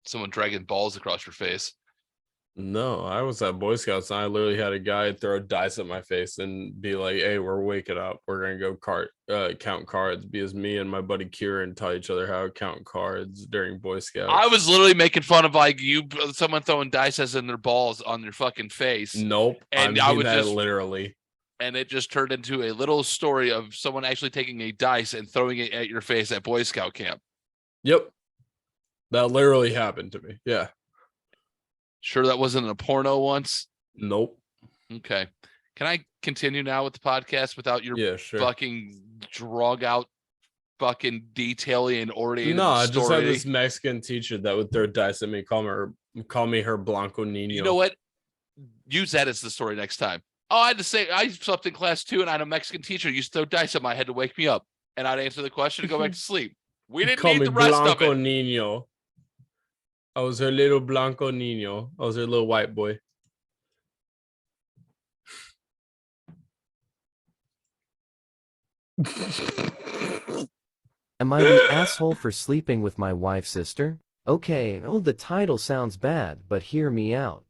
someone dragging balls across your face. No, I was at Boy Scouts and I literally had a guy throw dice at my face and be like, hey, we're waking up. We're going to go count cards, because me and my buddy Kieran taught each other how to count cards during Boy Scouts. I was literally making fun of like someone throwing dice as in their balls on your fucking face. Nope. And I would just literally. And it just turned into a little story of someone actually taking a dice and throwing it at your face at Boy Scout camp. Yep. That literally happened to me. Yeah. Sure that wasn't a porno once? Nope. Okay. Can I continue now with the podcast without your fucking drug out fucking detailing and oriented No, I just had story. this Mexican teacher that would throw dice at me, call me her Blanco Nino. You know what? Use that as the story next time. Oh, I had to say, I slept in class 2 and I had a Mexican teacher who used to throw dice at my head to wake me up. And I'd answer the question and go back to sleep. We didn't Call need me the rest Blanco of it. Nino. I was her little Blanco Nino. I was her little white boy. Am I the asshole for sleeping with my wife's sister? Okay, oh, the title sounds bad, but hear me out.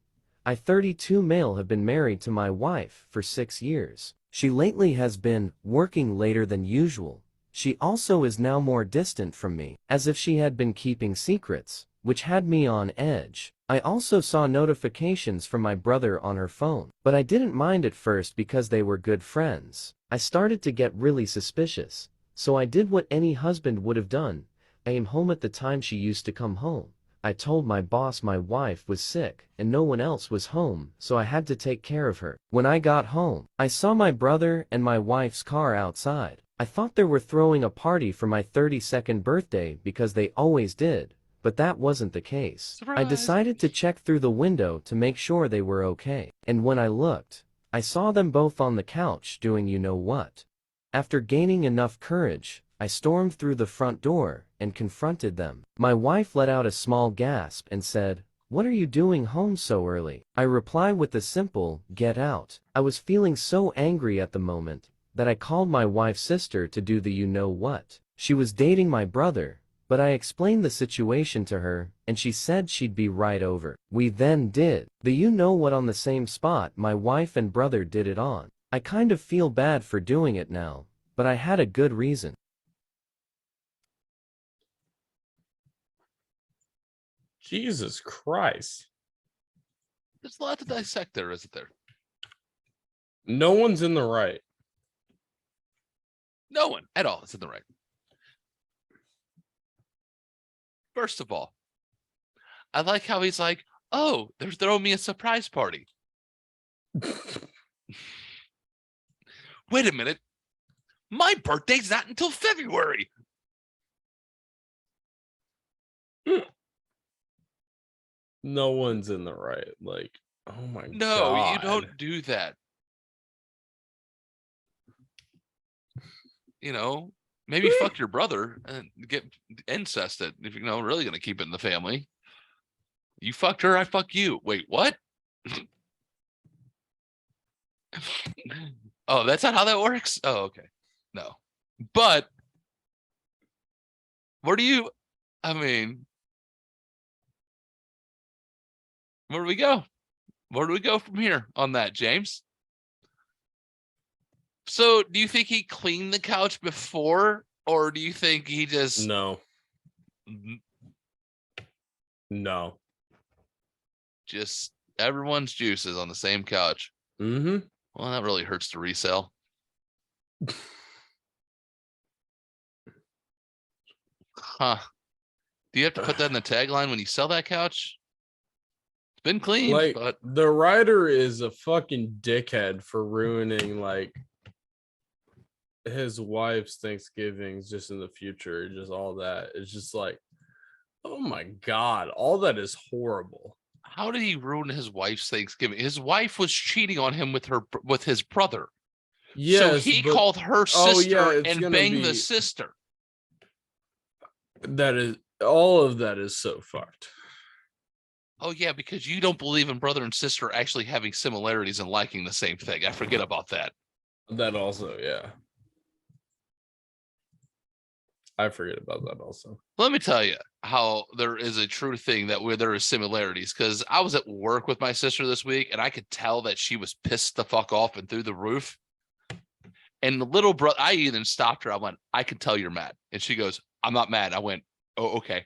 I 32 male have been married to my wife for 6 years. She lately has been working later than usual. She also is now more distant from me, as if she had been keeping secrets, which had me on edge. I also saw notifications from my brother on her phone, but I didn't mind at first because they were good friends. I started to get really suspicious, so I did what any husband would have done. I am home at the time she used to come home. I told my boss my wife was sick and no one else was home, so I had to take care of her. When I got home, I saw my brother and my wife's car outside. I thought they were throwing a party for my 32nd birthday because they always did, but that wasn't the case. Surprise. I decided to check through the window to make sure they were okay, and when I looked, I saw them both on the couch doing you know what. After gaining enough courage, I stormed through the front door and confronted them. My wife let out a small gasp and said, "What are you doing home so early?" I replied with a simple, "Get out." I was feeling so angry at the moment that I called my wife's sister to do the you know what. She was dating my brother, but I explained the situation to her and she said she'd be right over. We then did the you know what on the same spot my wife and brother did it on. I kind of feel bad for doing it now, but I had a good reason. Jesus Christ. There's a lot to dissect there, isn't there? No one's in the right. No one at all is in the right. First of all, I like how he's like, oh, they're throwing me a surprise party. Wait a minute. My birthday's not until February. No one's in the right. Like, oh my god. No, you don't do that. You know, maybe fuck your brother and get incested if you're really gonna keep it in the family. You fucked her, I fuck you. Wait, what? Oh, that's not how that works? Oh, okay. No. But where do you where do we go? Where do we go from here on that, James? So do you think he cleaned the couch before, or do you think he just No. just everyone's juices on the same couch? Mm-hmm. Well, that really hurts to resell. Huh. Do you have to put that in the tagline when you sell that couch? It's been cleaned, Like, but the writer is a fucking dickhead for ruining like his wife's Thanksgivings just in the future. Just all that. It's just like, oh my god, all that is horrible. how did he ruin his wife's Thanksgiving? His wife was cheating on him with his brother. Yes, so he but called her sister it's and gonna banged the be- sister. that is all of that is so fucked. Oh yeah, because you don't believe in brother and sister actually having similarities and liking the same thing. I forget about that. That also, yeah. I forget about that also. Let me tell you how there is a true thing that where there is similarities. Because I was at work with my sister this week, and I could tell that she was pissed the fuck off and through the roof. And the little brother, I even stopped her. I went, "I can tell you're mad," and she goes, "I'm not mad." I went, "Oh, okay.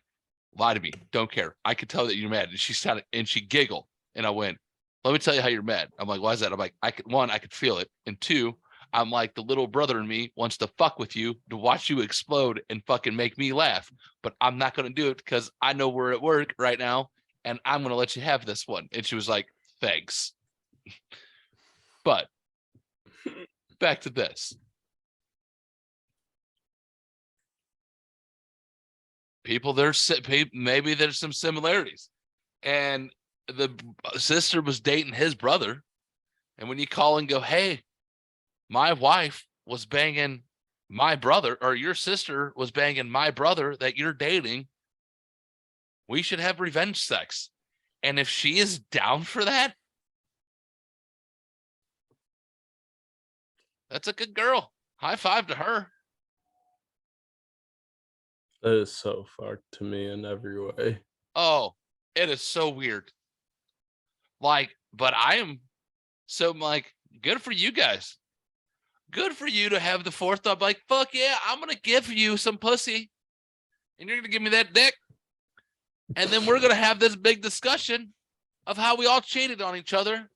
Lie to me. Don't care. I can tell that you're mad." And she started, and she giggled, and I went, "Let me tell you how you're mad." I'm like, "Why is that?" I'm like, I could feel it, and two, I'm like, the little brother in me wants to fuck with you, to watch you explode and fucking make me laugh. But I'm not going to do it because I know we're at work right now and I'm going to let you have this one. And she was like, "Thanks." But back to this. maybe there's some similarities. And the sister was dating his brother. And when you call and go, hey, my wife was banging my brother, or your sister was banging my brother that you're dating, we should have revenge sex. And if she is down for that, that's a good girl. High five to her. That is so fucked to me in every way. Oh, it is so weird. Like, but I am so like, good for you guys. Good for you to have the forethought. Like, fuck yeah, I'm going to give you some pussy and you're going to give me that dick. And then we're going to have this big discussion of how we all cheated on each other.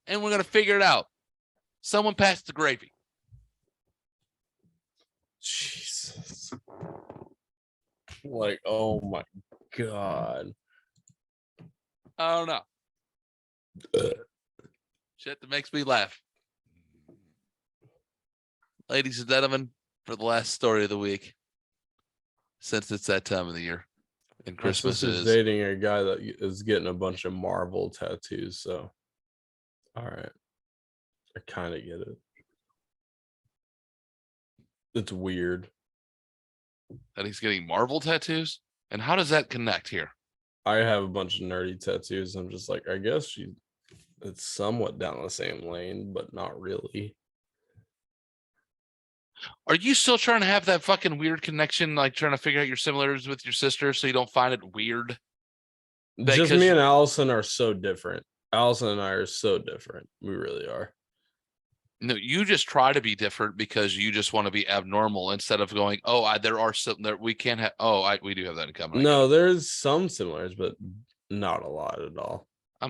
And we're going to figure it out. Someone passed the gravy. Jesus. Like, oh my God. I don't know. Shit that makes me laugh. Ladies and gentlemen, for the last story of the week, since it's that time of the year, and Christmas is dating a guy that is getting a bunch of Marvel tattoos. So, all right, I kind of get it. It's weird that he's getting Marvel tattoos. And how does that connect here? I have a bunch of nerdy tattoos. I'm just like, I guess it's somewhat down the same lane, but not really. Are you still trying to have that fucking weird connection, like trying to figure out your similarities with your sister so you don't find it weird? Just me and Allison are so different. Allison and I are so different. We really are. No, you just try to be different because you just want to be abnormal instead of going, there are some that we can't have. We do have that in common. No, there's some similarities, but not a lot at all.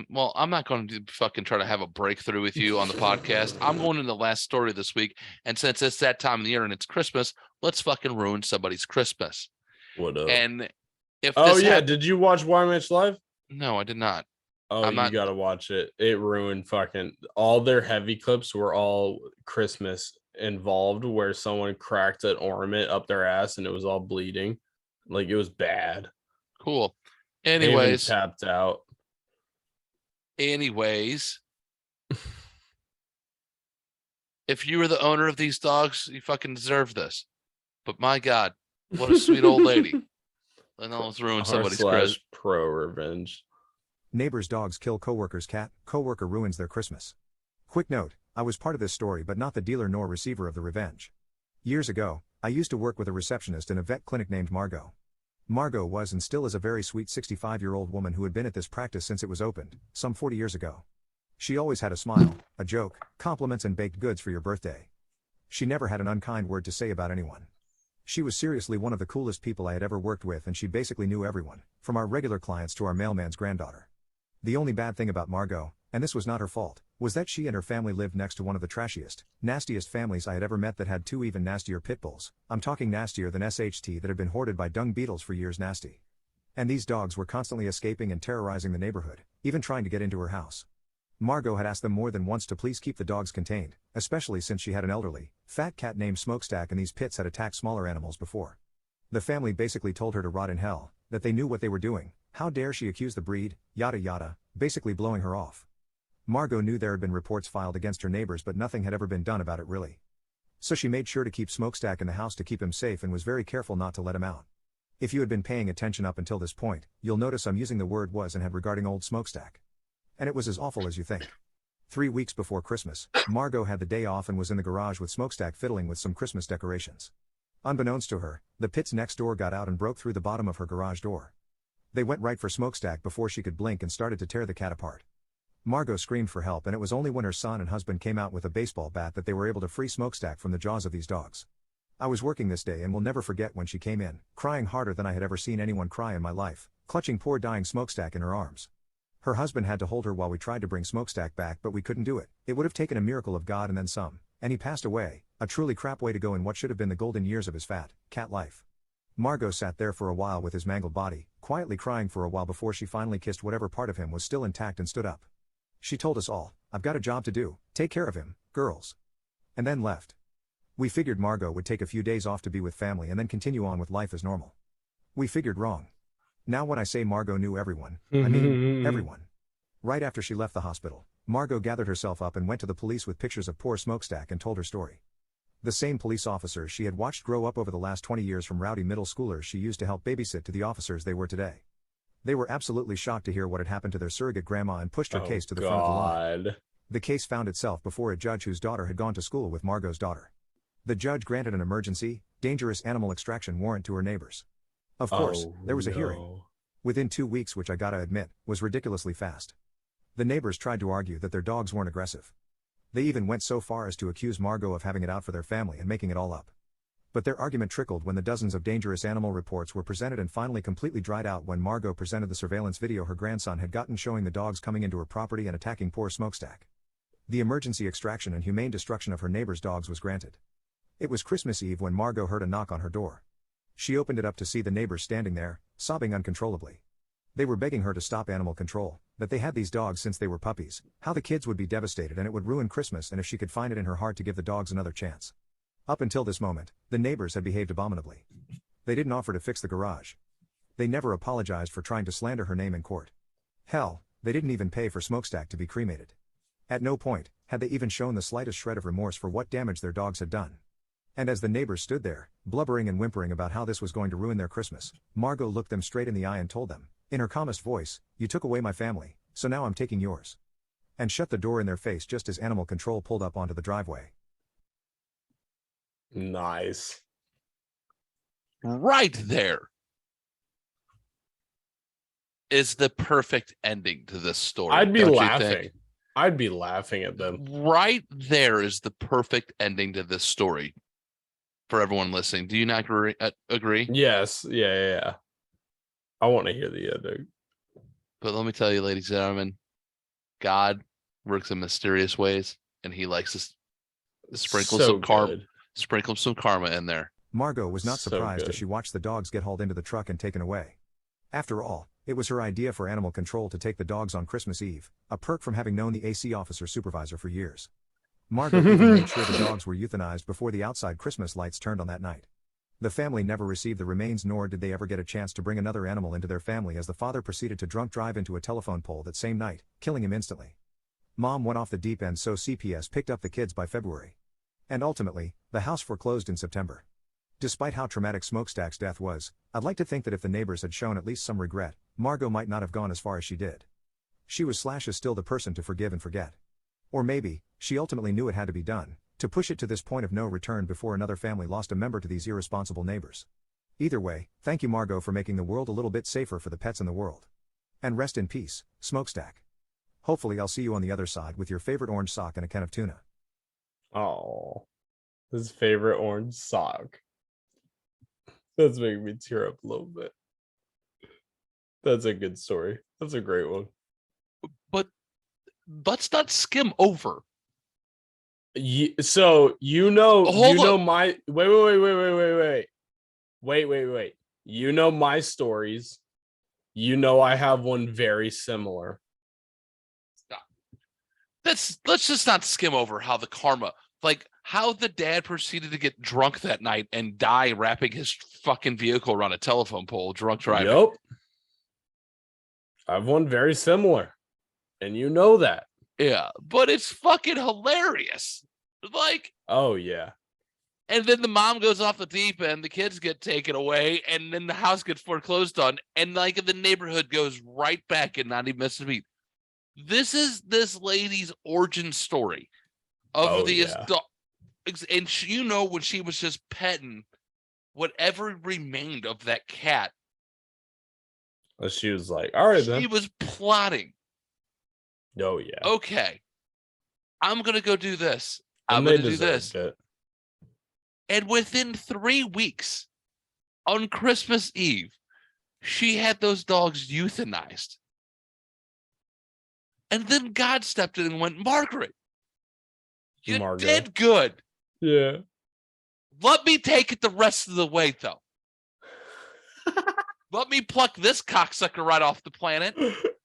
Well, I'm not going to fucking try to have a breakthrough with you on the podcast. I'm going into the last story this week. And since it's that time of the year and it's Christmas, let's fucking ruin somebody's Christmas. What up? And if did you watch Why Match Live? No, I did not. Oh, you gotta watch it. It ruined fucking all their heavy clips were all Christmas involved, where someone cracked an ornament up their ass and it was all bleeding. Like, it was bad. Cool. Anyways, tapped out. Anyways, if you were the owner of these dogs, you fucking deserve this. But my God, what a sweet old lady. And almost ruined somebody's Christmas. Pro revenge. Neighbor's dogs kill coworker's cat, coworker ruins their Christmas. Quick note, I was part of this story but not the dealer nor receiver of the revenge. Years ago, I used to work with a receptionist in a vet clinic named Margot. Margot was and still is a very sweet 65-year-old woman who had been at this practice since it was opened, some 40 years ago. She always had a smile, a joke, compliments and baked goods for your birthday. She never had an unkind word to say about anyone. She was seriously one of the coolest people I had ever worked with, and she basically knew everyone, from our regular clients to our mailman's granddaughter. The only bad thing about Margot, and this was not her fault, was that she and her family lived next to one of the trashiest, nastiest families I had ever met that had two even nastier pit bulls. I'm talking nastier than SHT that had been hoarded by dung beetles for years. Nasty. And these dogs were constantly escaping and terrorizing the neighborhood, even trying to get into her house. Margot had asked them more than once to please keep the dogs contained, especially since she had an elderly, fat cat named Smokestack and these pits had attacked smaller animals before. The family basically told her to rot in hell, that they knew what they were doing. How dare she accuse the breed, yada yada, basically blowing her off. Margot knew there had been reports filed against her neighbors but nothing had ever been done about it really. So she made sure to keep Smokestack in the house to keep him safe and was very careful not to let him out. If you had been paying attention up until this point, you'll notice I'm using the word was and had regarding old Smokestack. And it was as awful as you think. 3 weeks before Christmas, Margot had the day off and was in the garage with Smokestack fiddling with some Christmas decorations. Unbeknownst to her, the pits next door got out and broke through the bottom of her garage door. They went right for Smokestack before she could blink and started to tear the cat apart. Margot screamed for help, and it was only when her son and husband came out with a baseball bat that they were able to free Smokestack from the jaws of these dogs. I was working this day and will never forget when she came in, crying harder than I had ever seen anyone cry in my life, clutching poor dying Smokestack in her arms. Her husband had to hold her while we tried to bring Smokestack back, but we couldn't do it. It would have taken a miracle of God and then some, and he passed away, a truly crap way to go in what should have been the golden years of his fat cat life. Margot sat there for a while with his mangled body, quietly crying for a while before she finally kissed whatever part of him was still intact and stood up. She told us all, "I've got a job to do, take care of him, girls." And then left. We figured Margot would take a few days off to be with family and then continue on with life as normal. We figured wrong. Now when I say Margot knew everyone, I mean everyone. Right after she left the hospital, Margot gathered herself up and went to the police with pictures of poor Smokestack and told her story. The same police officers she had watched grow up over the last 20 years from rowdy middle schoolers she used to help babysit to the officers they were today. They were absolutely shocked to hear what had happened to their surrogate grandma and pushed her case to the front of the line. The case found itself before a judge whose daughter had gone to school with Margot's daughter. The judge granted an emergency, dangerous animal extraction warrant to her neighbors. Of course, there was a hearing. Within 2 weeks, which I gotta admit, was ridiculously fast. The neighbors tried to argue that their dogs weren't aggressive. They even went so far as to accuse Margot of having it out for their family and making it all up. But their argument trickled when the dozens of dangerous animal reports were presented and finally completely dried out when Margot presented the surveillance video her grandson had gotten showing the dogs coming into her property and attacking poor Smokestack. The emergency extraction and humane destruction of her neighbor's dogs was granted. It was Christmas Eve when Margot heard a knock on her door. She opened it up to see the neighbors standing there, sobbing uncontrollably. They were begging her to stop animal control, that they had these dogs since they were puppies, how the kids would be devastated and it would ruin Christmas, and if she could find it in her heart to give the dogs another chance. Up until this moment, the neighbors had behaved abominably. They didn't offer to fix the garage. They never apologized for trying to slander her name in court. Hell, they didn't even pay for Smokestack to be cremated. At no point had they even shown the slightest shred of remorse for what damage their dogs had done. And as the neighbors stood there, blubbering and whimpering about how this was going to ruin their Christmas, Margot looked them straight in the eye and told them, in her calmest voice, "You took away my family, so now I'm taking yours." And shut the door in their face just as animal control pulled up onto the driveway. Nice. Right there is the perfect ending to this story. I'd be don't you laughing. think? I'd be laughing at them. Right there is the perfect ending to this story for everyone listening. Do you not agree? Yes. Yeah. I want to hear the ending. But let me tell you, ladies and gentlemen, God works in mysterious ways, and he likes to sprinkle So some karma. good. Sprinkle some karma in there. Margot was not So surprised good. as she watched the dogs get hauled into the truck and taken away. After all, it was her idea for animal control to take the dogs on Christmas Eve, a perk from having known the AC officer supervisor for years. Margot even made sure the dogs were euthanized before the outside Christmas lights turned on that night. The family never received the remains, nor did they ever get a chance to bring another animal into their family, as the father proceeded to drunk drive into a telephone pole that same night, killing him instantly. Mom went off the deep end, so CPS picked up the kids by February. And ultimately, the house foreclosed in September. Despite how traumatic Smokestack's death was, I'd like to think that if the neighbors had shown at least some regret, Margot might not have gone as far as she did. She was / is still the person to forgive and forget. Or maybe, she ultimately knew it had to be done, to push it to this point of no return before another family lost a member to these irresponsible neighbors. Either way, thank you Margot for making the world a little bit safer for the pets in the world. And rest in peace, Smokestack. Hopefully I'll see you on the other side with your favorite orange sock and a can of tuna. Oh, his favorite orange sock. That's making me tear up a little bit. That's a good story. That's a great one. But let's not skim over. So Hold up. my wait. You know my stories. You know I have one very similar. Let's just not skim over how the karma, like how the dad proceeded to get drunk that night and die wrapping his fucking vehicle around a telephone pole, drunk driving. Yep. I have one very similar. And you know that. Yeah, but it's fucking hilarious. Like, Oh yeah. and then the mom goes off the deep end, the kids get taken away, and then the house gets foreclosed on, and like the neighborhood goes right back and not even missed a beat. This is this lady's origin story of Oh, the yeah. and you know, when she was just petting whatever remained of that cat, She was like, all right she then. was plotting. Oh yeah. Okay, I'm gonna go do this. I'm And they gonna do this. deserved it. And within 3 weeks, on Christmas Eve, she had those dogs euthanized. And then God stepped in and went, Margaret, you Margot. did good. Yeah. Let me take it the rest of the way, though. Let me pluck this cocksucker right off the planet.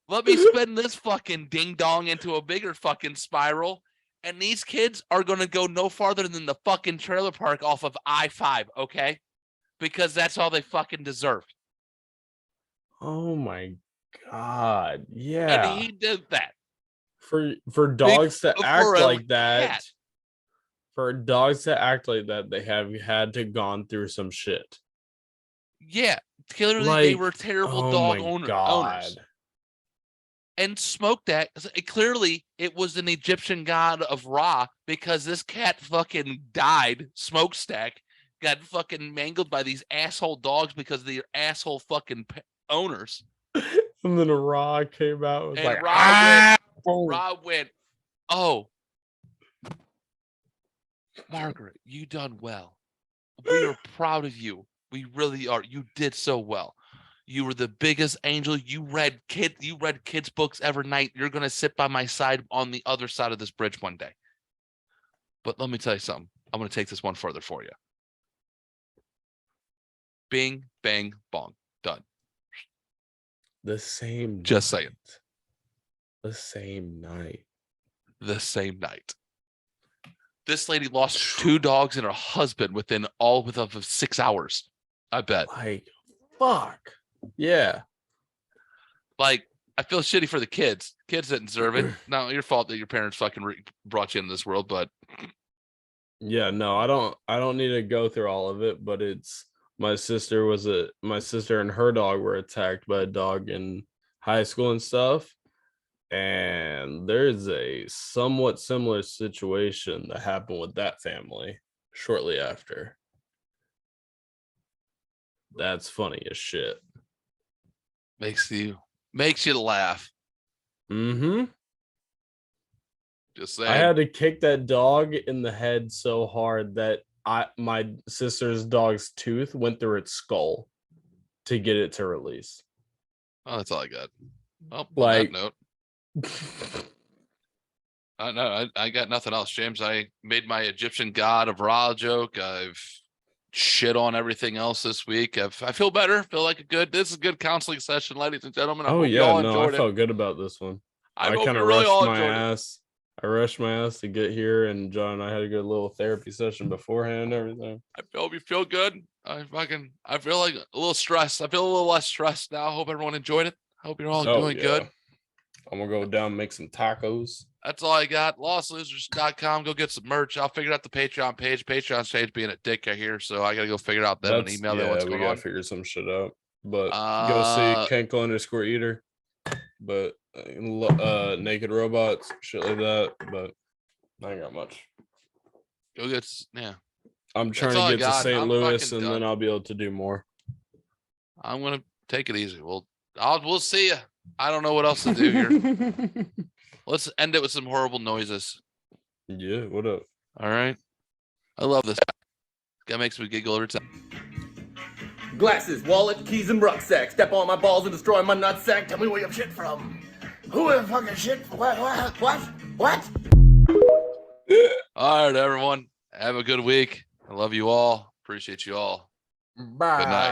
Let me spin this fucking ding-dong into a bigger fucking spiral. And these kids are going to go no farther than the fucking trailer park off of I-5, okay? Because that's all they fucking deserve. Oh my god. Yeah. And he did that. For dogs to for act a like that. cat. For dogs to act like that, they have had to gone through some shit. Yeah, clearly they Like, were terrible oh dog my owners. god. And Smokestack, clearly it was an Egyptian god of Ra because this cat fucking died. Smokestack got fucking mangled by these asshole dogs because they're asshole fucking owners. And then Ra came out and was And like, Ra went, oh, Margaret, you done well. We are proud of you. We really are. You did so well. You were the biggest angel. You read kids' books every night. You're gonna sit by my side on the other side of this bridge one day. But let me tell you something. I'm gonna take this one further for you. Bing, bang, bong. Done. the same Just night. saying. The same night. The same night. This lady lost 2 dogs and her husband within 6 hours. I bet. Like, fuck. Yeah. Like, I feel shitty for the kids. Kids didn't deserve it. Not your fault that your parents fucking brought you into this world, but Yeah, no, I don't need to go through all of it, but it's my sister and her dog were attacked by a dog in high school and stuff. And there's a somewhat similar situation that happened with that family shortly after. That's funny as shit. makes you laugh. Mm-hmm. Just saying. I had to kick that dog in the head so hard that my sister's dog's tooth went through its skull to get it to release. Oh, that's all I got. Oh, Like- on that note. I got nothing else, James. I made my Egyptian god of Ra joke. I've shit on everything else this week. I feel better. Feel like this is a good counseling session, ladies and gentlemen. I Oh hope you yeah, all no, I enjoyed it. felt good about this one. I I hope kind you of really rushed all my enjoyed it. ass. I rushed my ass to get here, and John and I had a good little therapy session beforehand and everything. I hope you feel good. I feel like a little stressed. I feel a little less stressed now. I hope everyone enjoyed it. I hope you're all Oh, doing yeah. good. I'm gonna go down and make some tacos. That's all I got. LostLosers.com. Go get some merch. I'll figure out the Patreon page. Patreon's page being a dick here, so I gotta go figure out them and email them what's we going gotta on. figure some shit out. But go see Kenko_eater. But Naked Robots, shit like that. But I ain't got much. Go get I'm That's trying all I to get to got. St. I'm Louis, fucking and done. then I'll be able to do more. I'm gonna take it easy. We'll see you. I don't know what else to do here. Let's end it with some horrible noises. Yeah, what up? All right. I love this. Guy makes me giggle every time. Glasses, wallet, keys, and rucksack. Step on my balls and destroy my nutsack. Tell me where you shit from. Who the fucking shit? What? All right, everyone. Have a good week. I love you all. Appreciate you all. Bye. Good night.